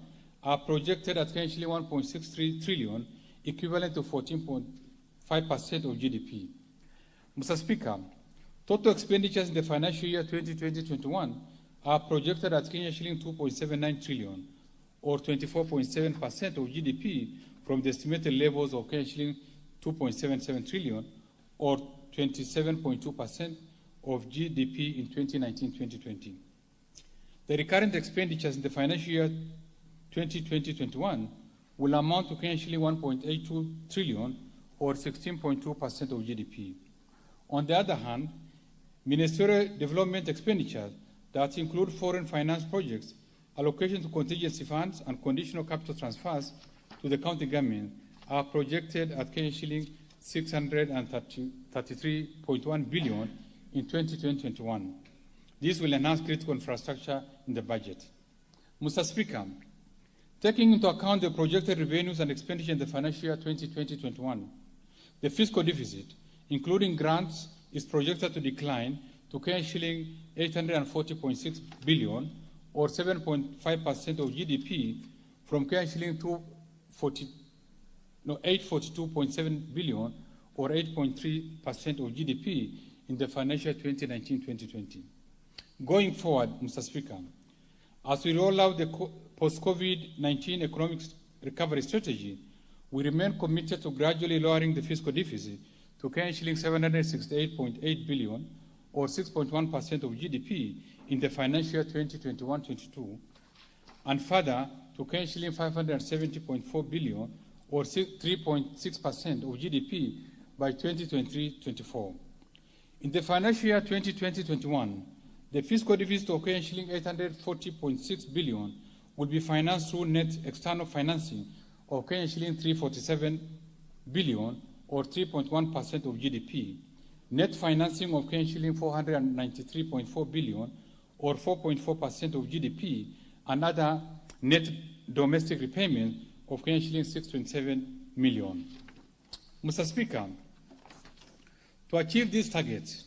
are projected at Kenya shilling 1.63 trillion, equivalent to 14.5% of GDP. Mr. Speaker, total expenditures in the financial year 2020-21 are projected at Kenya shilling 2.79 trillion, or 24.7% of GDP, from the estimated levels of Kenya shilling 2.77 trillion, or 27.2% of GDP in 2019-2020. The recurrent expenditures in the financial year 2020-21 will amount to Kenya shilling 1.82 trillion, or 16.2% of GDP. On the other hand, ministerial development expenditures that include foreign finance projects, allocation to contingency funds, and conditional capital transfers to the county government are projected at Kenya shilling 633.1 billion in 2020-21. This will enhance critical infrastructure in the budget. Mr. Speaker, taking into account the projected revenues and expenditure in the financial year 2020-21, the fiscal deficit, including grants, is projected to decline to Kenya shilling 840.6 billion, or 7.5% of GDP, from Kenya shilling 842.7 billion, or 8.3% of GDP in the financial 2019-2020. Going forward, Mr. Speaker, as we roll out the post-COVID-19 economic recovery strategy, we remain committed to gradually lowering the fiscal deficit to Kenya shilling 768.8 billion, or 6.1% of GDP in the financial year 2021-22, and further to Kenya shilling 570.4 billion, or 3.6% of GDP by 2023-24. In the financial year 2020-21, the fiscal deficit of Kenya shilling 840.6 billion will be financed through net external financing of Kenya shilling 347 billion, or 3.1% of GDP, net financing of Kenya shilling 493.4 billion, or 4.4% of GDP, and other net domestic repayment of Kenya shilling 627 million. Mr. Speaker, to achieve these targets,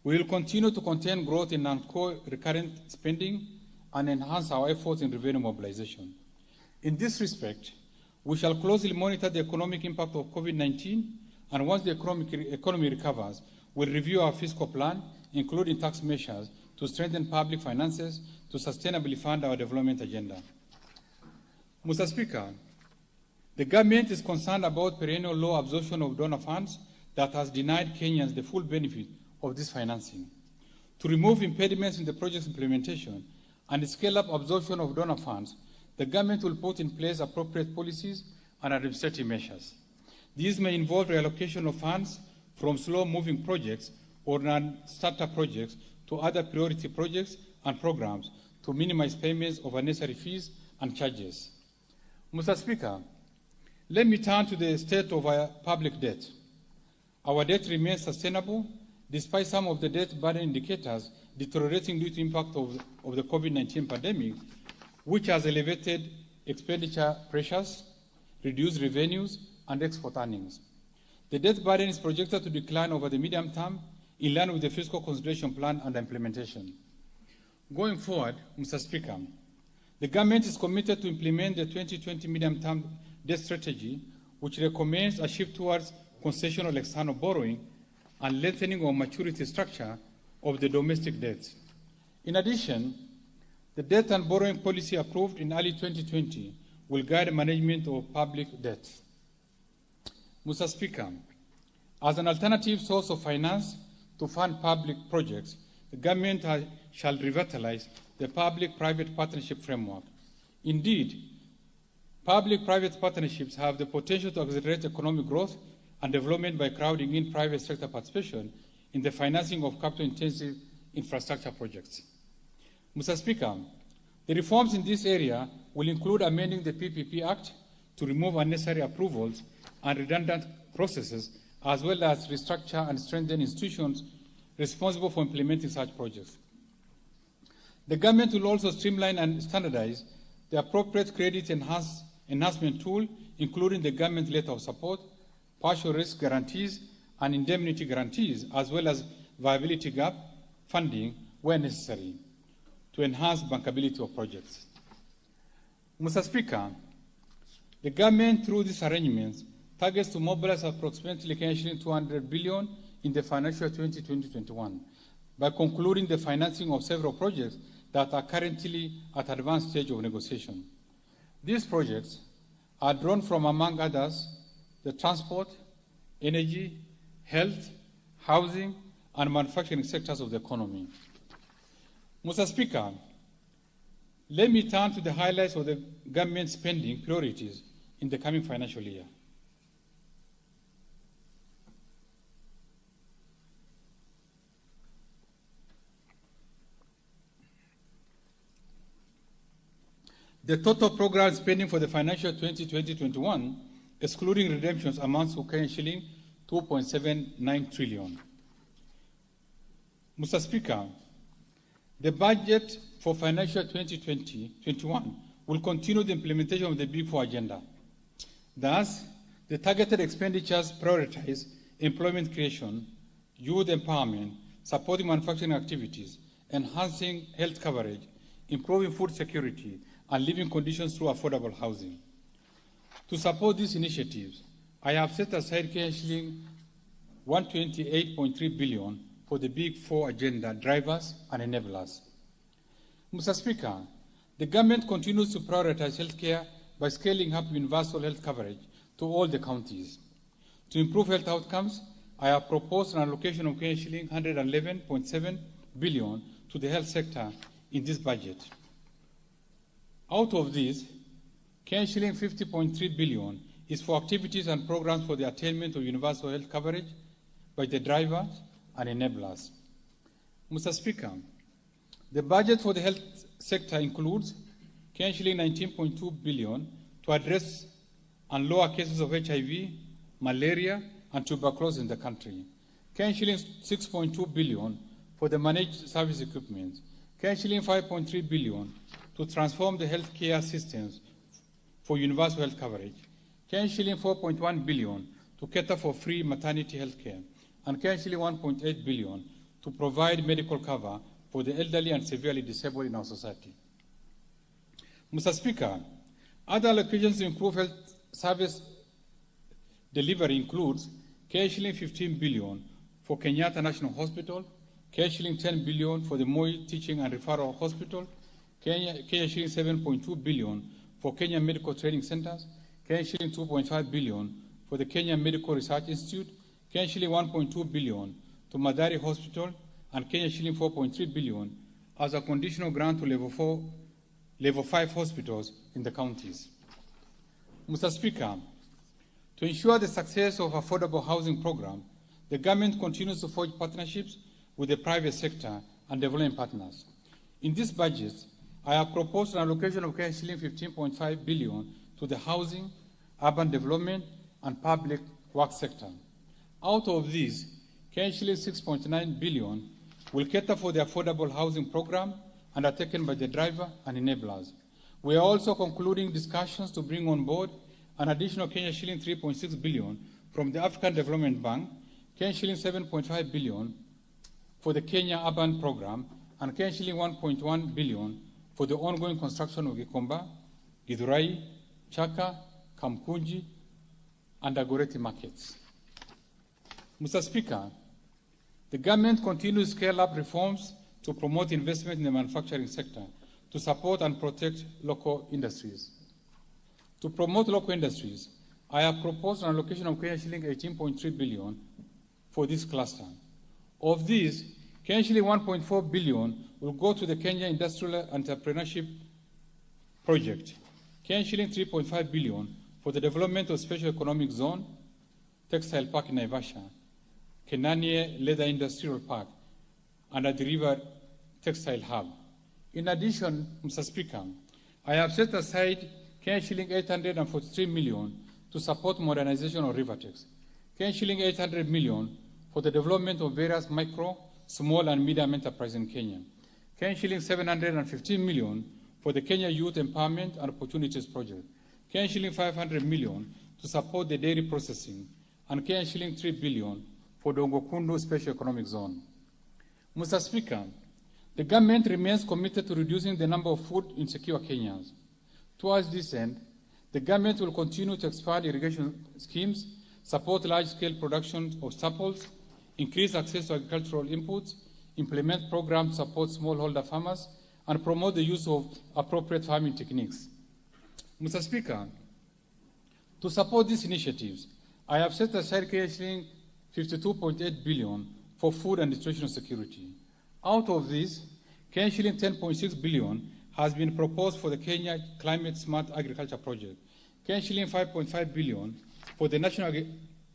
we will continue to contain growth in non-core recurrent spending and enhance our efforts in revenue mobilization. In this respect, we shall closely monitor the economic impact of COVID-19, and once the economy recovers, we'll review our fiscal plan, including tax measures, to strengthen public finances to sustainably fund our development agenda. Mr. Speaker, the government is concerned about perennial low absorption of donor funds that has denied Kenyans the full benefit of this financing. To remove impediments in the project's implementation and scale up absorption of donor funds, the government will put in place appropriate policies and administrative measures. These may involve reallocation of funds from slow-moving projects or non-startup projects to other priority projects and programs to minimize payments of unnecessary fees and charges. Mr. Speaker, let me turn to the state of our public debt. Our debt remains sustainable despite some of the debt burden indicators deteriorating due to impact of the COVID-19 pandemic, which has elevated expenditure pressures, reduced revenues, and export earnings. The debt burden is projected to decline over the medium term in line with the fiscal consolidation plan and implementation. Going forward, Mr. Speaker, the government is committed to implement the 2020 medium-term debt strategy, which recommends a shift towards concessional external borrowing and lengthening of maturity structure of the domestic debt. In addition, the debt and borrowing policy approved in early 2020 will guide management of public debt. Mr. Speaker, as an alternative source of finance to fund public projects, the government shall revitalize the public-private partnership framework. Indeed, public-private partnerships have the potential to accelerate economic growth and development by crowding in private sector participation in the financing of capital-intensive infrastructure projects. Mr. Speaker, the reforms in this area will include amending the PPP Act to remove unnecessary approvals and redundant processes as well as restructure and strengthen institutions responsible for implementing such projects. The government will also streamline and standardize the appropriate credit enhancement tool, including the government letter of support, partial risk guarantees, and indemnity guarantees, as well as viability gap funding where necessary, to enhance bankability of projects. Mr. Speaker, the government, through these arrangements, targets to mobilize approximately 200 billion in the financial 2020-21 by concluding the financing of several projects that are currently at advanced stage of negotiation. These projects are drawn from, among others, the transport, energy, health, housing, and manufacturing sectors of the economy. Mr. Speaker, let me turn to the highlights of the government spending priorities in the coming financial year. The total program spending for the financial 2020-21, excluding redemptions, amounts to Kenyan shilling 2.79 trillion. Mr. Speaker, the budget for financial 2020-21 will continue the implementation of the Big Four agenda. Thus, the targeted expenditures prioritize employment creation, youth empowerment, supporting manufacturing activities, enhancing health coverage, improving food security, and living conditions through affordable housing. To support these initiatives, I have set aside shilling 128.3 billion for the Big Four agenda drivers and enablers. Mr. Speaker, the government continues to prioritize healthcare by scaling up universal health coverage to all the counties. To improve health outcomes, I have proposed an allocation of shilling 111.7 billion to the health sector in this budget. Out of this, shilling 50.3 billion is for activities and programs for the attainment of universal health coverage by the drivers and enablers. Mr. Speaker, the budget for the health sector includes shilling 19.2 billion to address and lower cases of HIV, malaria, and tuberculosis in the country. Shilling 6.2 billion for the managed service equipment. Shilling 5.3 billion to transform the healthcare systems for universal health coverage. Shilling 4.1 billion to cater for free maternity health care. And shilling 1.8 billion to provide medical cover for the elderly and severely disabled in our society. Mr. Speaker, other allocations to improve health service delivery includes shilling 15 billion for Kenyatta National Hospital, shilling 10 billion for the Moi Teaching and Referral Hospital, shilling 7.2 billion for Kenya Medical Training Centers, shilling 2.5 billion for the Kenya Medical Research Institute, shilling 1.2 billion to Madari Hospital, and shilling 4.3 billion as a conditional grant to level 5 hospitals in the counties. Mr. Speaker, to ensure the success of affordable housing program, the government continues to forge partnerships with the private sector and development partners. In this budget, I have proposed an allocation of shilling 15.5 billion to the housing, urban development, and public works sector. Out of these, shilling 6.9 billion will cater for the affordable housing program undertaken by the driver and enablers. We are also concluding discussions to bring on board an additional shilling 3.6 billion from the African Development Bank, shilling 7.5 billion for the Kenya Urban Program, and shilling 1.1 billion for the ongoing construction of Gikomba, Githurai, Chaka, Kamkunji, and Agoreti markets. Mr. Speaker, the government continues to scale up reforms to promote investment in the manufacturing sector to support and protect local industries. To promote local industries, I have proposed an allocation of shilling 18.3 billion for this cluster. Of these, shilling 1.4 billion will go to the Kenya Industrial Entrepreneurship Project, shilling 3.5 billion for the development of Special Economic Zone, Textile Park in Naivasha, Kenanie Leather Industrial Park, and at the River Textile Hub. In addition, Mr. Speaker, I have set aside shilling 843 million to support modernization of Rivertex, shilling 800 million for the development of various micro, small and medium enterprises in Kenya. Shilling 715 million for the Kenya Youth Empowerment and Opportunities Project. Shilling 500 million to support the dairy processing, and shilling 3 billion for the Ongokundu Special Economic Zone. Mr. Speaker, the government remains committed to reducing the number of food insecure Kenyans. Towards this end, the government will continue to expand irrigation schemes, support large-scale production of staples, increase access to agricultural inputs, implement programs to support smallholder farmers, and promote the use of appropriate farming techniques. Mr. Speaker, to support these initiatives, I have set aside shilling 52.8 billion for food and nutritional security. Out of this, shilling 10.6 billion has been proposed for the Kenya Climate Smart Agriculture Project, shilling 5.5 billion for the National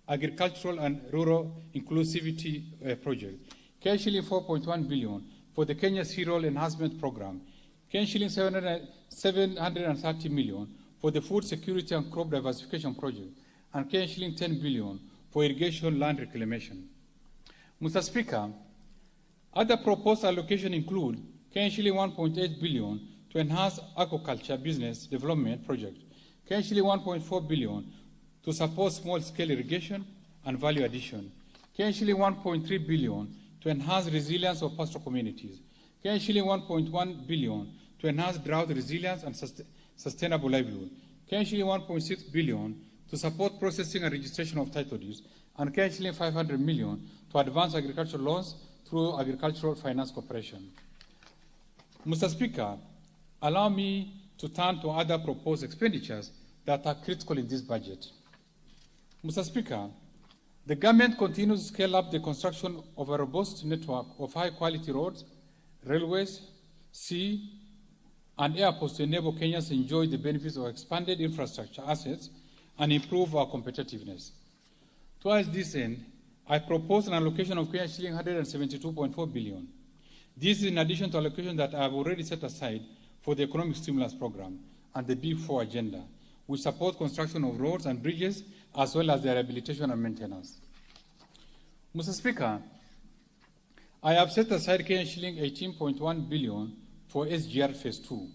Agricultural and Rural Inclusivity Project, shilling 4.1 billion for the Kenya Cereal Enhancement Program, shilling 730 million for the Food Security and Crop Diversification Project, and shilling 10 billion for irrigation land reclamation. Mr. Speaker, other proposed allocations include shilling 1.8 billion to enhance aquaculture business development project, shilling 1.4 billion to support small-scale irrigation and value addition, shilling 1.3 billion to enhance resilience of pastoral communities, shilling 1.1 billion to enhance drought resilience and sustainable livelihood, shilling 1.6 billion to support processing and registration of title deeds, and shilling 500 million to advance agricultural loans through Agricultural Finance Corporation. Mr. Speaker, allow me to turn to other proposed expenditures that are critical in this budget. Mr. Speaker, the government continues to scale up the construction of a robust network of high-quality roads, railways, sea, and airports to enable Kenyans to enjoy the benefits of expanded infrastructure assets and improve our competitiveness. Towards this end, I propose an allocation of shilling 172.4 billion. This is in addition to allocation that I have already set aside for the economic stimulus program and the Big Four agenda, which support construction of roads and bridges, as well as their rehabilitation and maintenance. Mr. Speaker, I have set aside shilling 18.1 billion for SGR Phase 2,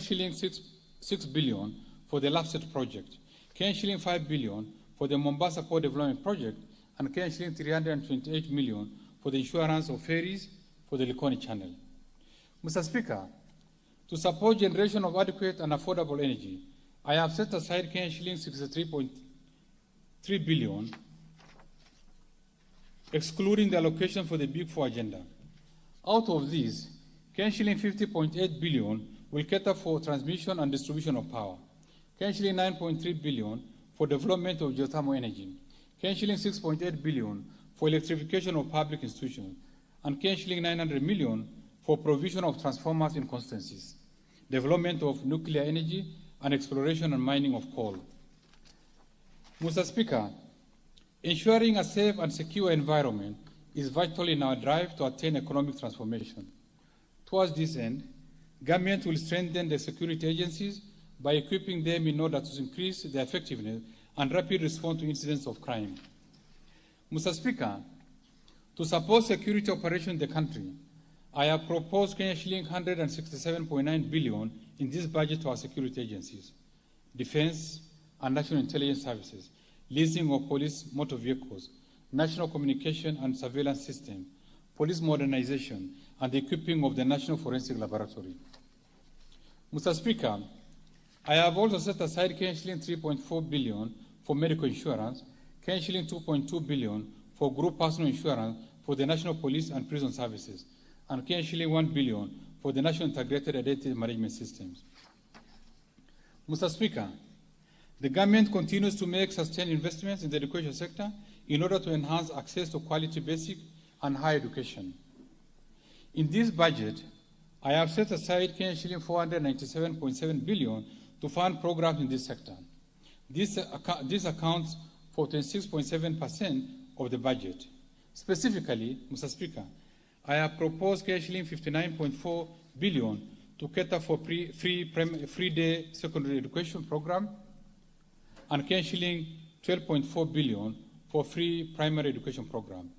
shilling 6 billion for the LAPSET project, shilling 5 billion for the Mombasa Port Development Project, and shilling 328 million for the insurance of ferries for the Likoni Channel. Mr. Speaker, to support generation of adequate and affordable energy, I have set aside shilling 63.3 billion, excluding the allocation for the Big Four agenda. Out of this, shilling 50.8 billion will cater for transmission and distribution of power, shilling 9.3 billion for development of geothermal energy, shilling 6.8 billion for electrification of public institutions, and shilling 900 million for provision of transformers in constituencies, development of nuclear energy, and exploration and mining of coal. Mr. Speaker, ensuring a safe and secure environment is vital in our drive to attain economic transformation. Towards this end, government will strengthen the security agencies by equipping them in order to increase their effectiveness and rapid response to incidents of crime. Mr. Speaker, to support security operations in the country, I have proposed shilling 167.9 billion in this budget to our security agencies, defense and national intelligence services, leasing of police motor vehicles, national communication and surveillance system, police modernization, and the equipping of the National Forensic Laboratory. Mr. Speaker, I have also set aside shilling 3.4 billion for medical insurance, shilling 2.2 billion for group personal insurance for the National Police and Prison Services, and shilling 1 billion for the National Integrated Identity Management Systems. Mr. Speaker, the government continues to make sustained investments in the education sector in order to enhance access to quality basic and higher education. In this budget, I have set aside shilling 497.7 billion to fund programs in this sector. This accounts for 26.7% of the budget. Specifically, Mr. Speaker, I have proposed shilling 59.4 billion to cater for free day secondary education program, and shilling 12.4 billion for free primary education program.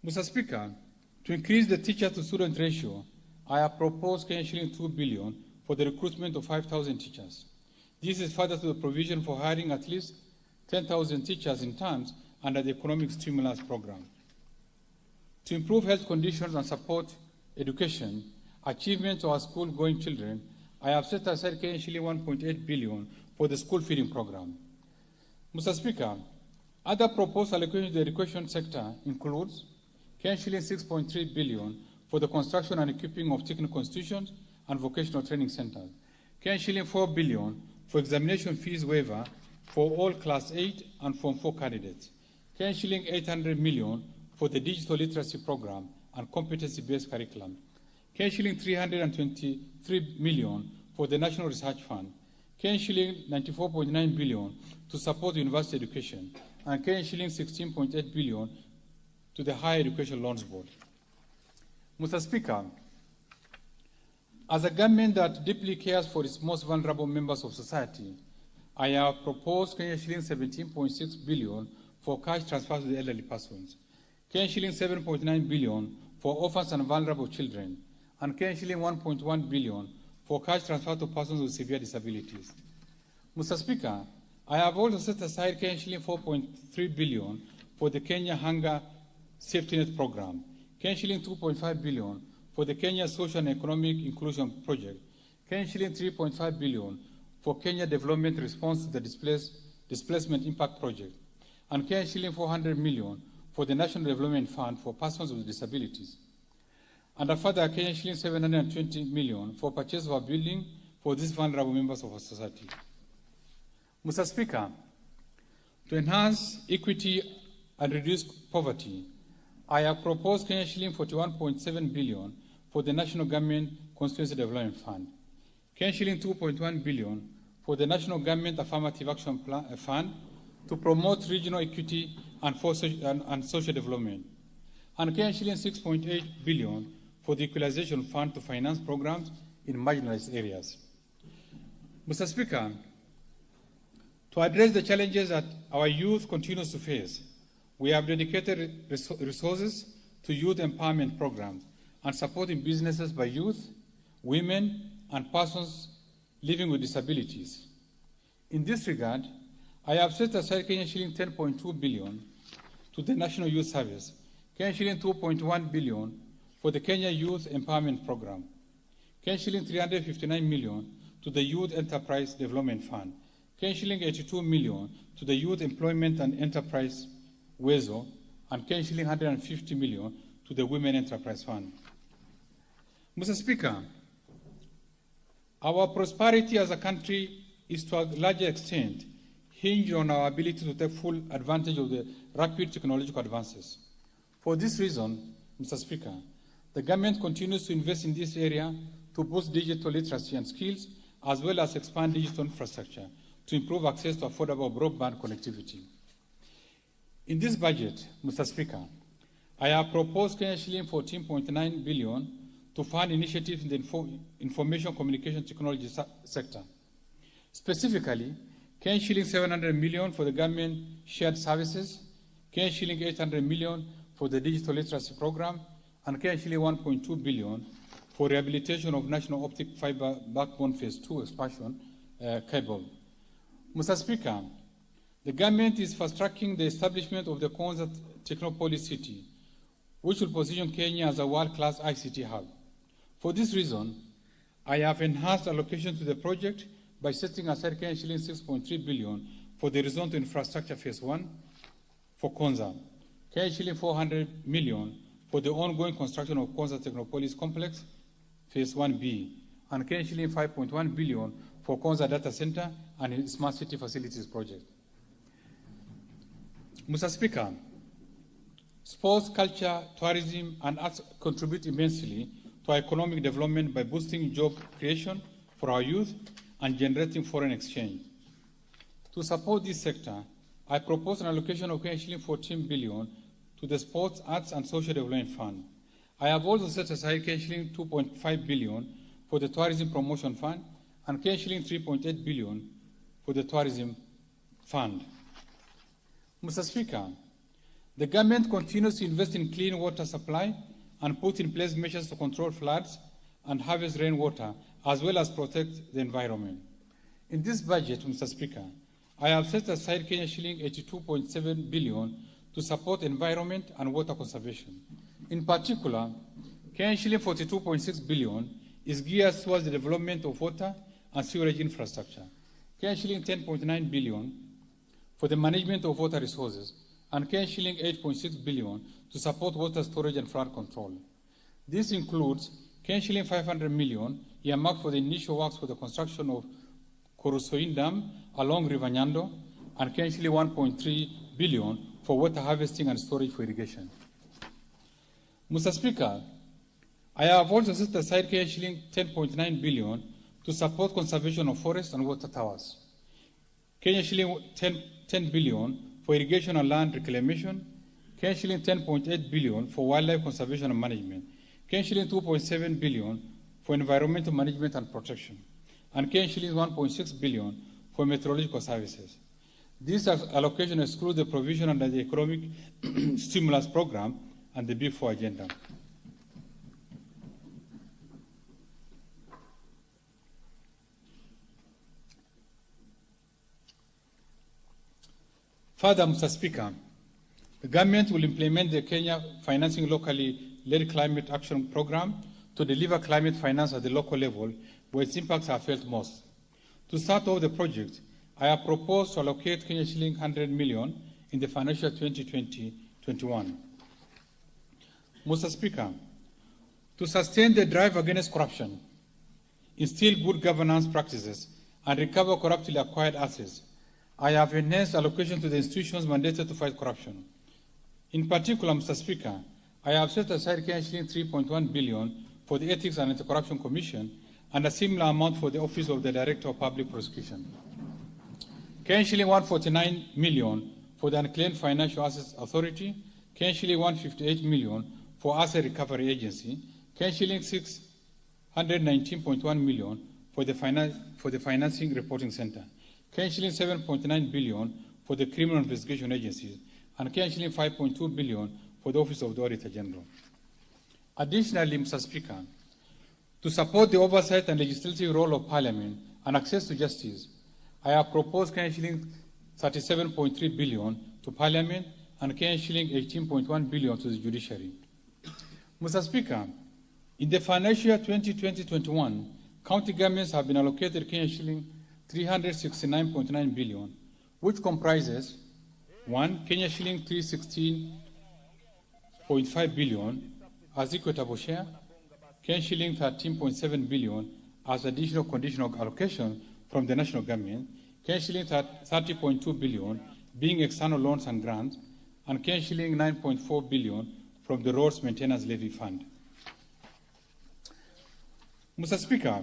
Mr. Speaker, to increase the teacher-to-student ratio, I have proposed shilling 2 billion for the recruitment of 5,000 teachers. This is further to the provision for hiring at least 10,000 teachers in terms under the economic stimulus program. To improve health conditions and support education, achievements of our school-going children, I have set aside shilling 1.8 billion for the school feeding program. Mr. Speaker, other proposed allocations to the education sector includes shilling 6.3 billion for the construction and equipping of technical institutions and vocational training centers, shilling 4 billion for examination fees waiver for all Class 8 and Form 4 candidates, shilling 800 million for the digital literacy program and competency-based curriculum, shilling 323 million for the National Research Fund, shilling 94.9 billion to support university education, and shilling 16.8 billion to the Higher Education Loans Board. Mr. Speaker, as a government that deeply cares for its most vulnerable members of society, I have proposed shilling 17.6 billion for cash transfers to the elderly persons, shilling 7.9 billion for orphans and vulnerable children, and shilling 1.1 billion for cash transfer to persons with severe disabilities. Mr. Speaker, I have also set aside shilling 4.3 billion for the Kenya Hunger Safety Net Program, shilling 2.5 billion for the Kenya Social and Economic Inclusion Project, shilling 3.5 billion for Kenya Development Response to the Displacement Impact Project, and shilling 400 million for the National Development Fund for persons with disabilities, and a further shilling 720 million for purchase of a building for these vulnerable members of our society. Mr. Speaker, to enhance equity and reduce poverty, I have proposed shilling 41.7 billion for the National Government Constituency Development Fund, shilling 2.1 billion for the National Government Affirmative Action Fund to promote regional equity and social development, and shilling 6.8 billion for the Equalization Fund to finance programs in marginalized areas. Mr. Speaker, to address the challenges that our youth continues to face, we have dedicated resources to youth empowerment programs and supporting businesses by youth, women, and persons living with disabilities. In this regard, I have set aside shilling 10.2 billion to the National Youth Service, shilling 2.1 billion for the Kenya Youth Empowerment Program, shilling 359 million to the Youth Enterprise Development Fund, shilling 82 million to the Youth Employment and Enterprise WEZO, and shilling 150 million to the Women Enterprise Fund. Mr. Speaker, our prosperity as a country is to a larger extent hinged on our ability to take full advantage of the rapid technological advances. For this reason, Mr. Speaker, the government continues to invest in this area to boost digital literacy and skills, as well as expand digital infrastructure to improve access to affordable broadband connectivity. In this budget, Mr. Speaker, I have proposed shilling 14.9 billion to fund initiatives in the information communication technology sector. Specifically, shilling 700 million for the government shared services, shilling 800 million for the digital literacy program, and shilling 1.2 billion for rehabilitation of national optic fiber backbone phase 2 expansion cable. Mr. Speaker, the government is fast-tracking the establishment of the Konza Technopolis City, which will position Kenya as a world-class ICT hub. For this reason, I have enhanced allocation to the project by setting aside shilling 6.3 billion for the horizontal infrastructure phase 1 for Konza, shilling 400 million for the ongoing construction of Konza Technopolis Complex phase 1B, and shilling 5.1 billion for Konza Data Center and Smart City Facilities Project. Mr. Speaker, sports, culture, tourism, and arts contribute immensely to our economic development by boosting job creation for our youth and generating foreign exchange. To support this sector, I propose an allocation of shilling 14 billion to the Sports, Arts, and Social Development Fund. I have also set aside shilling 2.5 billion for the Tourism Promotion Fund and shilling 3.8 billion for the Tourism Fund. Mr. Speaker, the government continues to invest in clean water supply and put in place measures to control floods and harvest rainwater, as well as protect the environment. In this budget, Mr. Speaker, I have set aside Kenya shilling 82.7 billion to support environment and water conservation. In particular, Kenya shilling 42.6 billion is geared towards the development of water and sewerage infrastructure. Kenya shilling 10.9 billion for the management of water resources, and Kenya shilling 8.6 billion to support water storage and flood control. This includes Kenya shilling 500 million earmarked for the initial works for the construction of Kurusoin Dam along River Nyando, and Kenya shilling 1.3 billion for water harvesting and storage for irrigation. Mr. Speaker, I have also set aside Kenya shilling 10.9 billion to support conservation of forests and water towers. Kenya shilling 10 billion for irrigation and land reclamation. Kenya shilling 10.8 billion for wildlife conservation and management. Kenya shilling 2.7 billion for environmental management and protection. And Kenya shilling 1.6 billion for meteorological services. This allocation excludes the provision under the Economic Stimulus Program and the Big Four agenda. Further, Mr. Speaker, the government will implement the Kenya Financing Locally Led Climate Action Program to deliver climate finance at the local level where its impacts are felt most. To start off the project, I have proposed to allocate Kenya shilling 100 million in the financial 2020-21. Mr. Speaker, to sustain the drive against corruption, instill good governance practices, and recover corruptly acquired assets, I have enhanced allocation to the institutions mandated to fight corruption. In particular, Mr. Speaker, I have set aside Kenya shilling 3.1 billion for the Ethics and Anti-Corruption Commission and a similar amount for the Office of the Director of Public Prosecution. Kenya shilling 149 million for the Unclaimed Financial Assets Authority, Kenya shilling 158 million for Asset Recovery Agency, Kenya shilling 619.1 million for the Financing Reporting Center, Kenya shilling 7.9 billion for the Criminal Investigation Agencies, and Kenya shilling 5.2 billion for the Office of the Auditor General. Additionally, Mr. Speaker, to support the oversight and legislative role of Parliament and access to justice, I have proposed Kenya shilling 37.3 billion to Parliament and Kenya shilling 18.1 billion to the judiciary. Mr. Speaker, in the financial year 2020-21, county governments have been allocated Kenya shilling 369.9 billion, which comprises 1. Kenya shilling 316.5 billion as equitable share, Kenya shilling 13.7 billion as additional conditional allocation from the national government, Kenya shilling 30.2 billion being external loans and grants, and Kenya shilling 9.4 billion from the Roads Maintenance Levy Fund. Mr. Speaker,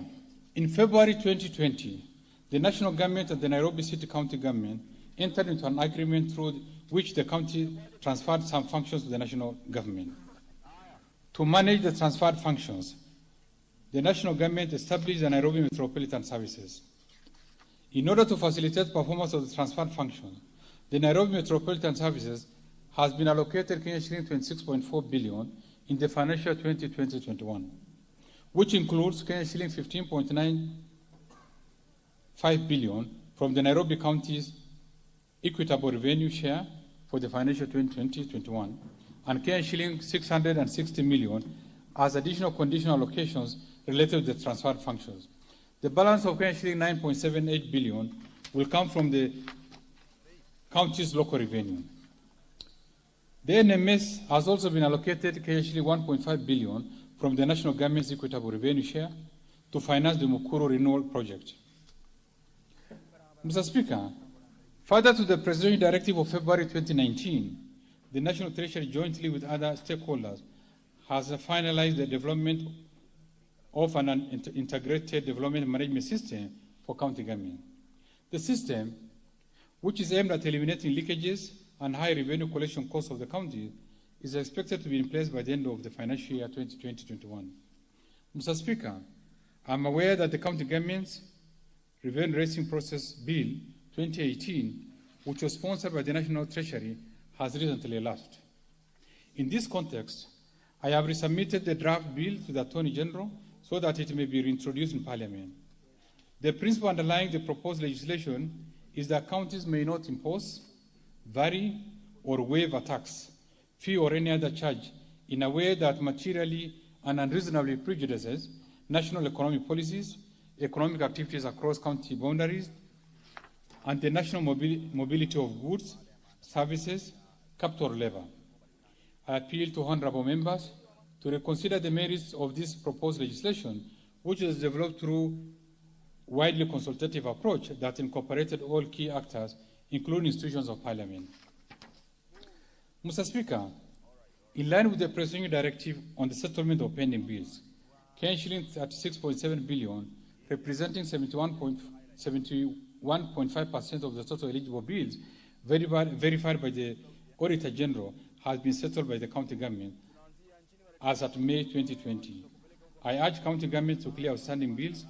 in February 2020, the national government and the Nairobi City County government entered into an agreement through which the county transferred some functions to the national government. To manage the transferred functions, the national government established the Nairobi Metropolitan Services. In order to facilitate performance of the transferred functions, the Nairobi Metropolitan Services has been allocated Kenya shilling 26.4 billion in the financial 2020-21, which includes Kenya shilling 15.95 billion from the Nairobi County's equitable revenue share for the financial 2020-21, and Kenya shilling 660 million as additional conditional allocations related to the transferred functions. The balance of Kenya shilling 9.78 billion will come from the county's local revenue. The NMS has also been allocated Kenya shilling 1.5 billion from the national government's equitable revenue share to finance the Mukuru Renewal Project. Mr. Speaker, further to the Presidential Directive of February 2019, the National Treasury, jointly with other stakeholders, has finalized the development of an integrated development management system for county government. The system, which is aimed at eliminating leakages and high revenue collection costs of the county, is expected to be in place by the end of the financial year 2020-21. Mr. Speaker, I'm aware that the County Government's Revenue Raising Process Bill 2018 which was sponsored by the National Treasury, has recently elapsed. In this context, I have resubmitted the draft bill to the Attorney General so that it may be reintroduced in Parliament. The principle underlying the proposed legislation is that counties may not impose, vary, or waive a tax, fee, or any other charge in a way that materially and unreasonably prejudices national economic policies, economic activities across county boundaries, and the national mobility of goods, services, capital or labor. I appeal to honorable members to reconsider the merits of this proposed legislation, which is developed through widely consultative approach that incorporated all key actors, including institutions of Parliament. Mr. Speaker, in line with the preceding directive on the settlement of pending bills, Kenyan shillings 36.7 billion, representing 71.5% of the total eligible bills verified by the Auditor General, has been settled by the county government as at May 2020. I urge county government to clear outstanding bills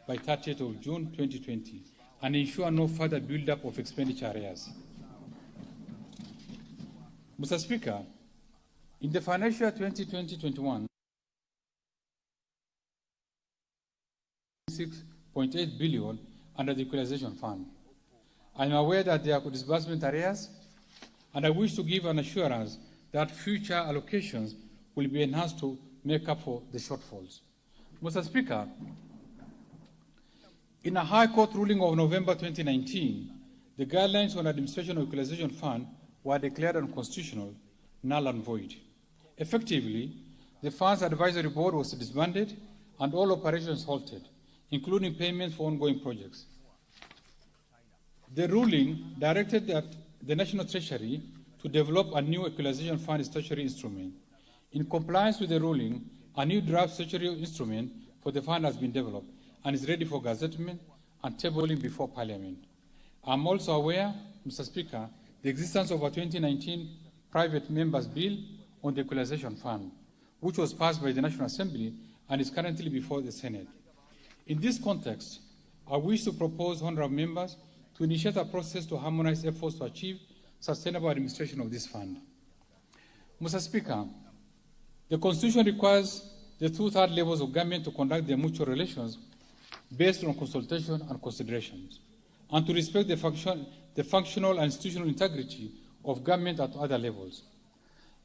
by 30th of June 2020 and ensure no further build-up of expenditure arrears. Mr. Speaker, in the financial year 2020-21, 6.8 billion under the Equalization Fund. I am aware that there are disbursement arrears, and I wish to give an assurance that future allocations will be enhanced to make up for the shortfalls. Mr. Speaker, in a High Court ruling of November 2019, the guidelines on administration of Equalization Fund were declared unconstitutional, null and void. Effectively, the Fund's Advisory Board was disbanded and all operations halted, including payments for ongoing projects. The ruling directed that the National Treasury to develop a new Equalization Fund statutory instrument. In compliance with the ruling, a new draft statutory instrument for the fund has been developed and is ready for gazettement and tabling before Parliament. I am also aware, Mr. Speaker, the existence of a 2019 private members' bill on the Equalization Fund, which was passed by the National Assembly and is currently before the Senate. In this context, I wish to propose honorable members to initiate a process to harmonize efforts to achieve sustainable administration of this fund. Mr. Speaker, the Constitution requires the two-third levels of government to conduct their mutual relations based on consultation and considerations, and to respect the functional and institutional integrity of government at other levels.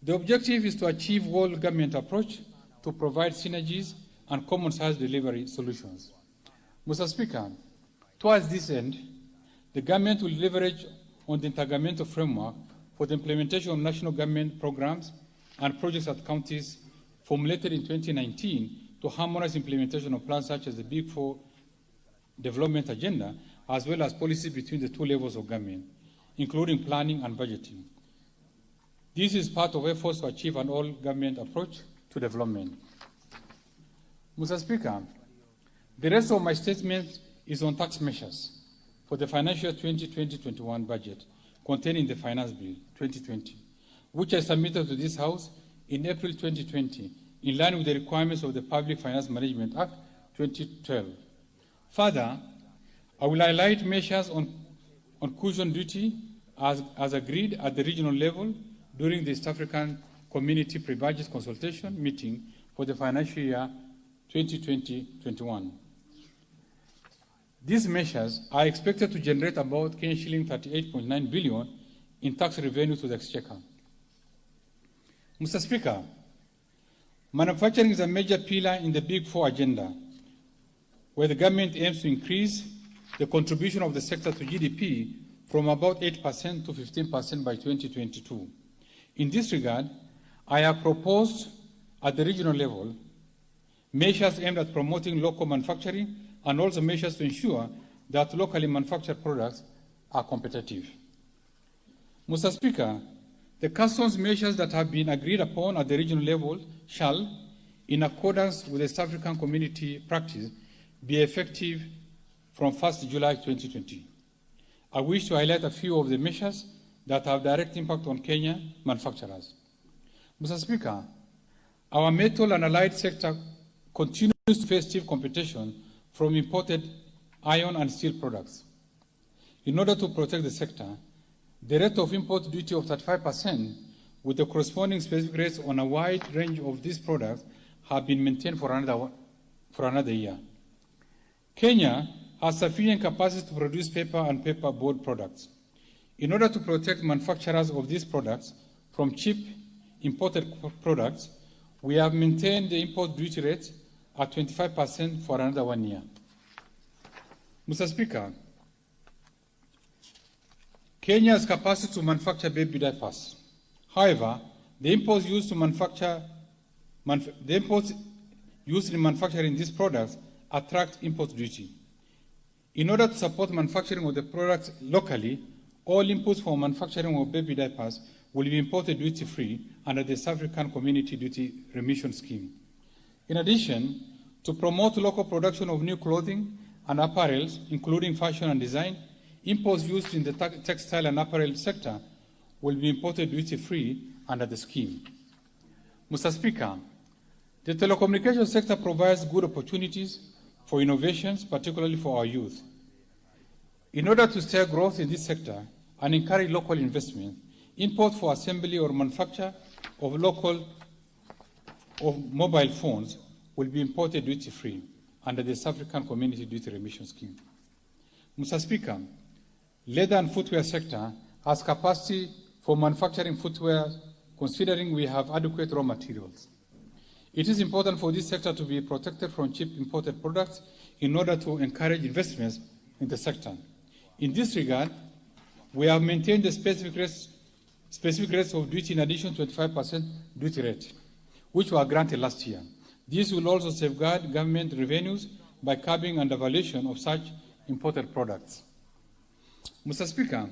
The objective is to achieve whole government approach to provide synergies and common size delivery solutions. Mr. Speaker, towards this end, the government will leverage on the intergovernmental framework for the implementation of national government programs and projects at counties formulated in 2019 to harmonize implementation of plans such as the Big Four development agenda, as well as policies between the two levels of government, including planning and budgeting. This is part of efforts to achieve an all-government approach to development. Mr. Speaker, the rest of my statement is on tax measures for the financial 2020-21 budget contained in the Finance Bill 2020, which I submitted to this House in April 2020, in line with the requirements of the Public Finance Management Act 2012. Further, I will highlight measures on cushion duty as agreed at the regional level during the East African Community Pre-Budget Consultation meeting for the financial year 2020-21. These measures are expected to generate about shilling 38.9 billion in tax revenue to the Exchequer. Mr. Speaker, manufacturing is a major pillar in the Big Four agenda, where the government aims to increase the contribution of the sector to GDP from about 8% to 15% by 2022. In this regard, I have proposed at the regional level measures aimed at promoting local manufacturing and also measures to ensure that locally manufactured products are competitive. Mr. Speaker, the customs measures that have been agreed upon at the regional level shall, in accordance with the East African Community practice, be effective from 1st July 2020. I wish to highlight a few of the measures that have direct impact on Kenyan manufacturers. Mr. Speaker, our metal and allied sector continues to face stiff competition from imported iron and steel products. In order to protect the sector, The rate of import duty of 35% with the corresponding specific rates on a wide range of these products have been maintained for another year. Kenya has sufficient capacity to produce paper and paperboard products. In order to protect manufacturers of these products from cheap imported products, we have maintained the import duty rate at 25% for another 1 year. Mr. Speaker, Kenya has capacity to manufacture baby diapers. However, the imports used in manufacturing these products attract import duty. In order to support manufacturing of the products locally, all inputs for manufacturing of baby diapers will be imported duty-free under the South African Community Duty Remission Scheme. In addition, to promote local production of new clothing and apparels, including fashion and design, imports used in the textile and apparel sector will be imported duty-free under the scheme. Mr. Speaker, the telecommunications sector provides good opportunities for innovations, particularly for our youth. In order to stir growth in this sector and encourage local investment, import for assembly or manufacture of mobile phones will be imported duty-free under the South African Community Duty Remission Scheme. Mr. Speaker, leather and footwear sector has capacity for manufacturing footwear considering we have adequate raw materials. It is important for this sector to be protected from cheap imported products in order to encourage investments in the sector. In this regard, we have maintained the specific rates of duty in addition to 25% duty rate, which were granted last year. This will also safeguard government revenues by curbing undervaluation of such imported products. Mr. Speaker,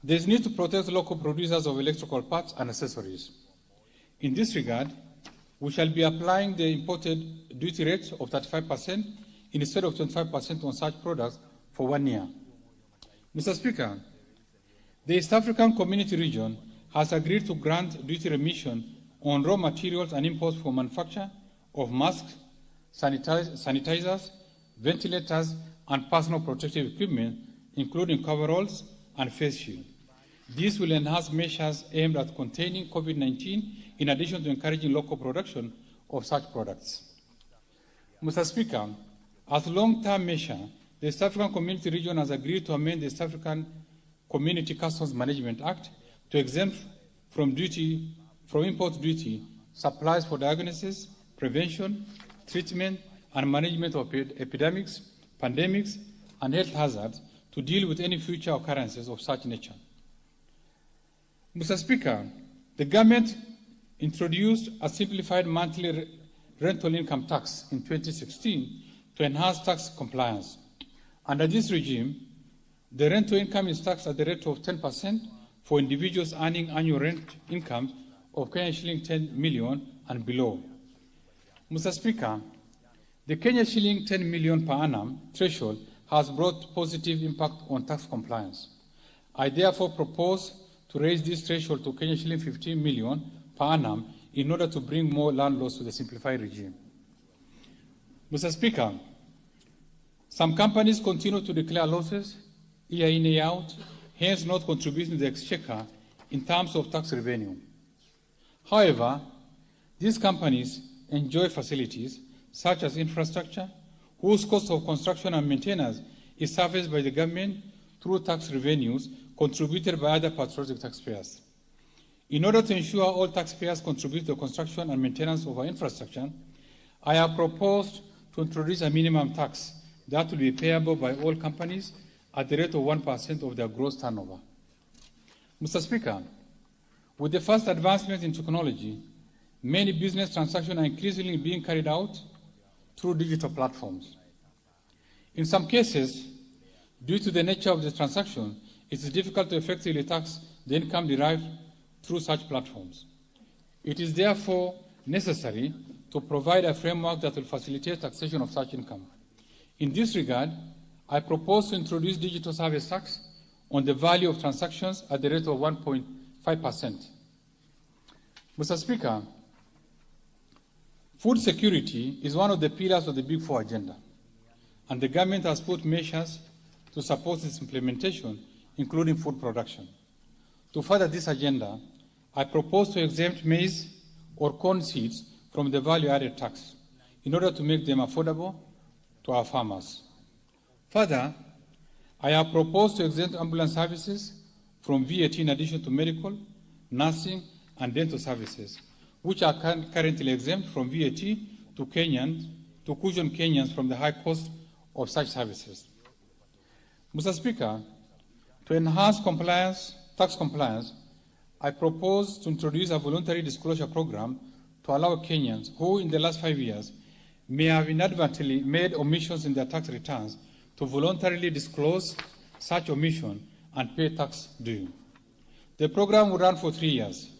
there is need to protect local producers of electrical parts and accessories. In this regard, we shall be applying the imported duty rates of 35% instead of 25% on such products for 1 year. Mr. Speaker, the East African Community Region has agreed to grant duty remission on raw materials and imports for manufacture of masks, sanitizers, ventilators, and personal protective equipment, including coveralls and face shields. This will enhance measures aimed at containing COVID-19 in addition to encouraging local production of such products. Mr. Speaker, as a long-term measure, the East African Community Region has agreed to amend the East African Community Customs Management Act to exempt from import duty supplies for diagnosis, prevention, treatment, and management of epidemics, pandemics, and health hazards to deal with any future occurrences of such nature. Mr. Speaker, the government introduced a simplified monthly rental income tax in 2016 to enhance tax compliance. Under this regime, the rental income is taxed at the rate of 10% for individuals earning annual rent income of Kenya shilling 10 million and below. Mr. Speaker, the Kenya shilling 10 million per annum threshold has brought positive impact on tax compliance. I therefore propose to raise this threshold to Kenya shilling 15 million per annum in order to bring more landlords to the simplified regime. Mr. Speaker, some companies continue to declare losses year in, year out, hence not contributing to the exchequer in terms of tax revenue. However, these companies enjoy facilities such as infrastructure, whose cost of construction and maintenance is serviced by the government through tax revenues contributed by other patriotic taxpayers. In order to ensure all taxpayers contribute to the construction and maintenance of our infrastructure, I have proposed to introduce a minimum tax that will be payable by all companies at the rate of 1% of their gross turnover. Mr. Speaker, with the fast advancement in technology, many business transactions are increasingly being carried out through digital platforms. In some cases, due to the nature of the transaction, it is difficult to effectively tax the income derived through such platforms. It is therefore necessary to provide a framework that will facilitate taxation of such income. In this regard, I propose to introduce digital service tax on the value of transactions at the rate of 1.5%. Mr. Speaker, food security is one of the pillars of the Big Four agenda, and the government has put measures to support its implementation, including food production. To further this agenda, I propose to exempt maize or corn seeds from the value-added tax in order to make them affordable to our farmers. Further, I have proposed to exempt ambulance services from VAT in addition to medical, nursing, and dental services, which are currently exempt from VAT to cushion Kenyans from the high cost of such services. Mr. Speaker, to enhance tax compliance, I propose to introduce a voluntary disclosure program to allow Kenyans who in the last 5 years may have inadvertently made omissions in their tax returns to voluntarily disclose such omission and pay tax due. The program will run for 3 years.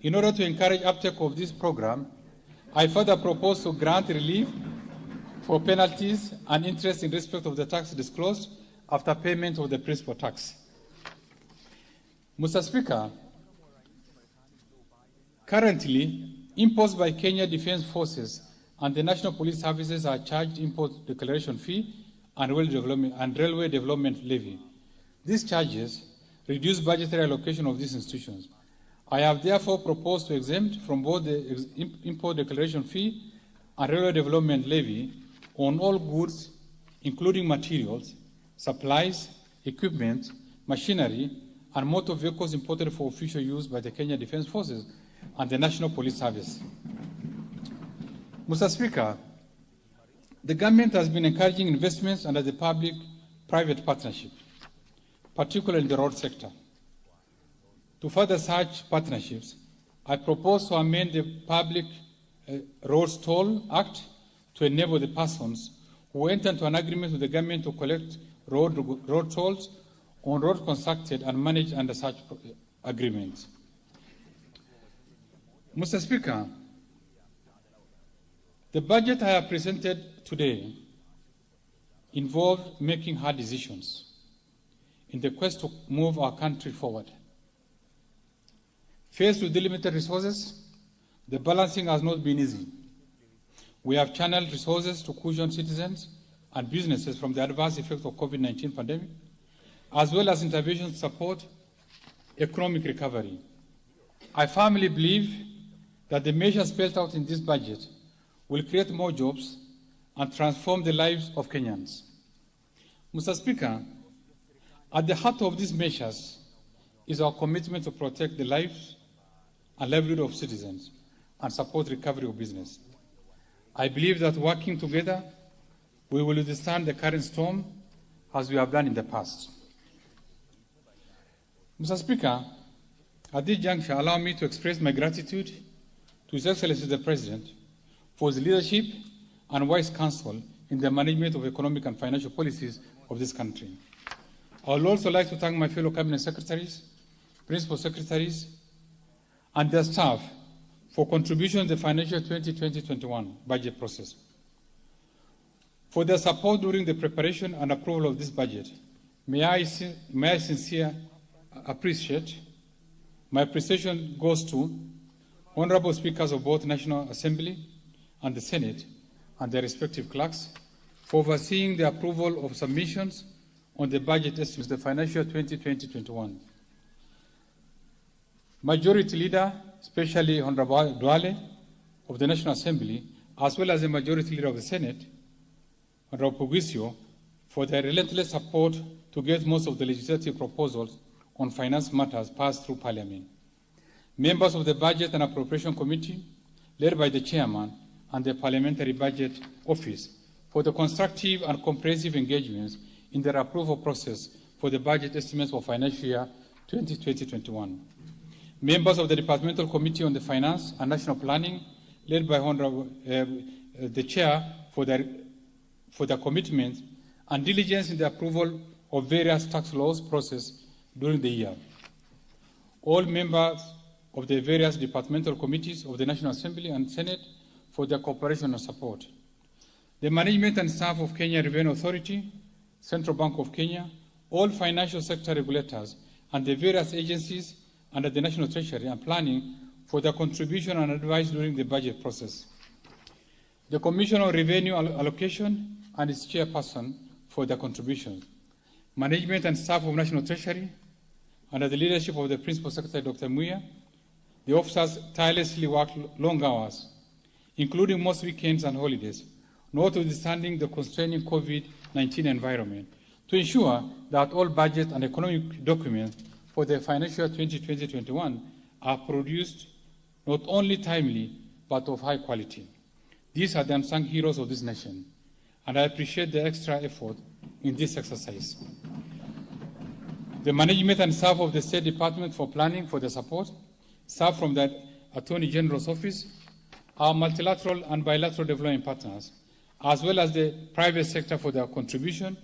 In order to encourage uptake of this program, I further propose to grant relief for penalties and interest in respect of the tax disclosed after payment of the principal tax. Mr. Speaker, currently, imports by Kenya Defence Forces and the National Police Services are charged import declaration fee and railway development levy. These charges reduce budgetary allocation of these institutions. I have therefore proposed to exempt from both the import declaration fee and railway development levy on all goods, including materials, supplies, equipment, machinery, and motor vehicles imported for official use by the Kenya Defence Forces and the National Police Service. Mr. Speaker, the government has been encouraging investments under the public-private partnership, particularly in the road sector. To further such partnerships, I propose to amend the Public Roads Toll Act to enable the persons who enter into an agreement with the government to collect road tolls on roads constructed and managed under such agreements. Mr. Speaker, the budget I have presented today involved making hard decisions in the quest to move our country forward. Faced with limited resources, the balancing has not been easy. We have channeled resources to cushion citizens and businesses from the adverse effects of COVID-19 pandemic, as well as interventions to support economic recovery. I firmly believe that the measures spelled out in this budget will create more jobs and transform the lives of Kenyans. Mr. Speaker, at the heart of these measures is our commitment to protect the lives and livelihood of citizens and support recovery of business. I believe that working together, we will withstand the current storm as we have done in the past. Mr. Speaker, at this juncture, allow me to express my gratitude to His Excellency the President for his leadership and wise counsel in the management of economic and financial policies of this country. I would also like to thank my fellow cabinet secretaries, principal secretaries, and their staff for contribution to the financial 2020-21 budget process. For their support during the preparation and approval of this budget, may I sincerely appreciate. My appreciation goes to honorable speakers of both National Assembly and the Senate and their respective clerks for overseeing the approval of submissions on the budget estimates of the financial 2020-21. Majority Leader, especially Honorable Duale of the National Assembly, as well as the Majority Leader of the Senate, Honorable Pugisio, for their relentless support to get most of the legislative proposals on finance matters passed through Parliament. Members of the Budget and Appropriation Committee, led by the Chairman and the Parliamentary Budget Office, for the constructive and comprehensive engagements in their approval process for the budget estimates for financial year 2020-21. Members of the Departmental Committee on the Finance and National Planning, led by the Chair, for their commitment and diligence in the approval of various tax laws processed during the year. All members of the various departmental committees of the National Assembly and Senate for their cooperation and support. The management and staff of Kenya Revenue Authority, Central Bank of Kenya, all financial sector regulators, and the various agencies under the National Treasury and Planning for their contribution and advice during the budget process. The Commission on Revenue Allocation and its chairperson for their contributions. Management and staff of National Treasury, under the leadership of the Principal Secretary, Dr. Muya, the officers tirelessly worked long hours, including most weekends and holidays, notwithstanding the constraining COVID-19 environment, to ensure that all budget and economic documents for the financial year 2020-21 are produced not only timely, but of high quality. These are the unsung heroes of this nation, and I appreciate the extra effort in this exercise. The management and staff of the State Department for Planning for the support, staff from the Attorney General's Office, our multilateral and bilateral development partners, as well as the private sector for their contribution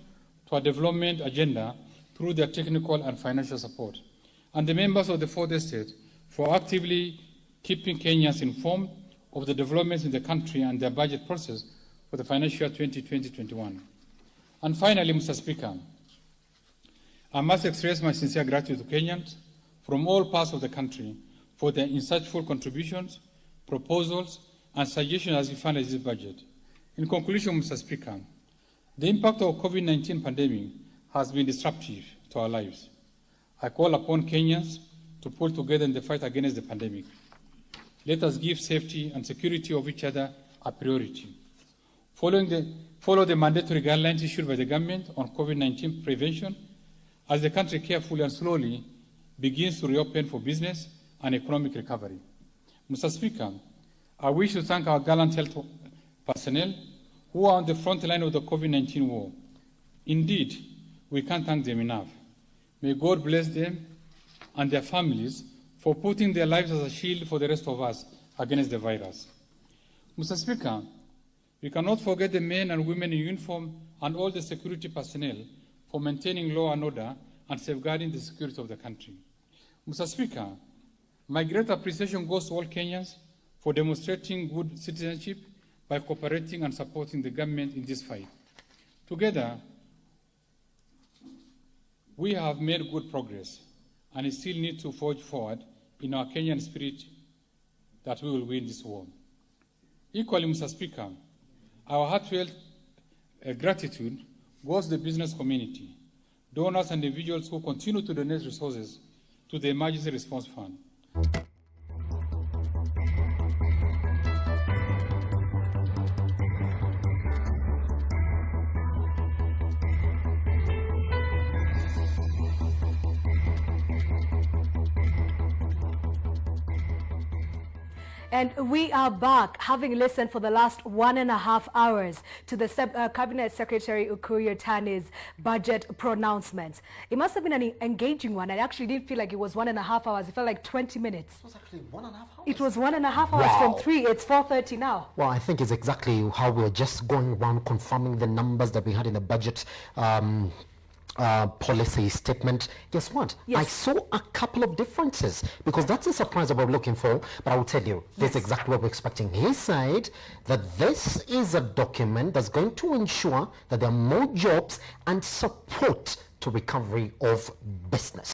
to our development agenda through their technical and financial support, and the members of the Fourth Estate for actively keeping Kenyans informed of the developments in the country and their budget process for the financial year 2020-21. And finally, Mr. Speaker, I must express my sincere gratitude to Kenyans from all parts of the country for their insightful contributions, proposals, and suggestions as we finalize this budget. In conclusion, Mr. Speaker, the impact of COVID-19 pandemic has been disruptive to our lives. I call upon Kenyans to pull together in the fight against the pandemic. Let us give safety and security of each other a priority. Follow the mandatory guidelines issued by the government on COVID-19 prevention as the country carefully and slowly begins to reopen for business and economic recovery. Mr. Speaker, I wish to thank our gallant health personnel who are on the front line of the COVID-19 war. Indeed, we can't thank them enough. May God bless them and their families for putting their lives as a shield for the rest of us against the virus. Mr. Speaker, we cannot forget the men and women in uniform and all the security personnel for maintaining law and order and safeguarding the security of the country. Mr. Speaker, my great appreciation goes to all Kenyans for demonstrating good citizenship by cooperating and supporting the government in this fight. Together, we have made good progress, and we still need to forge forward in our Kenyan spirit that we will win this war. Equally, Mr. Speaker, our heartfelt gratitude goes to the business community, donors and individuals who continue to donate resources to the Emergency Response Fund. And we are back, having listened for the last 1.5 hours to the Cabinet Secretary Ukur Yatani's budget pronouncements. It must have been an engaging one. I actually didn't feel like it was 1.5 hours. It felt like 20 minutes. It was actually 1.5 hours? It was 1.5 hours from 3. It's 4:30 now. Well, I think it's exactly how we're just going around confirming the numbers that we had in the budget policy statement. Guess what? Yes. I saw a couple of differences, because that's a surprise that we're looking for, but I will tell you, this is exactly what we're expecting. He said that this is a document that's going to ensure that there are more jobs and support to recovery of business.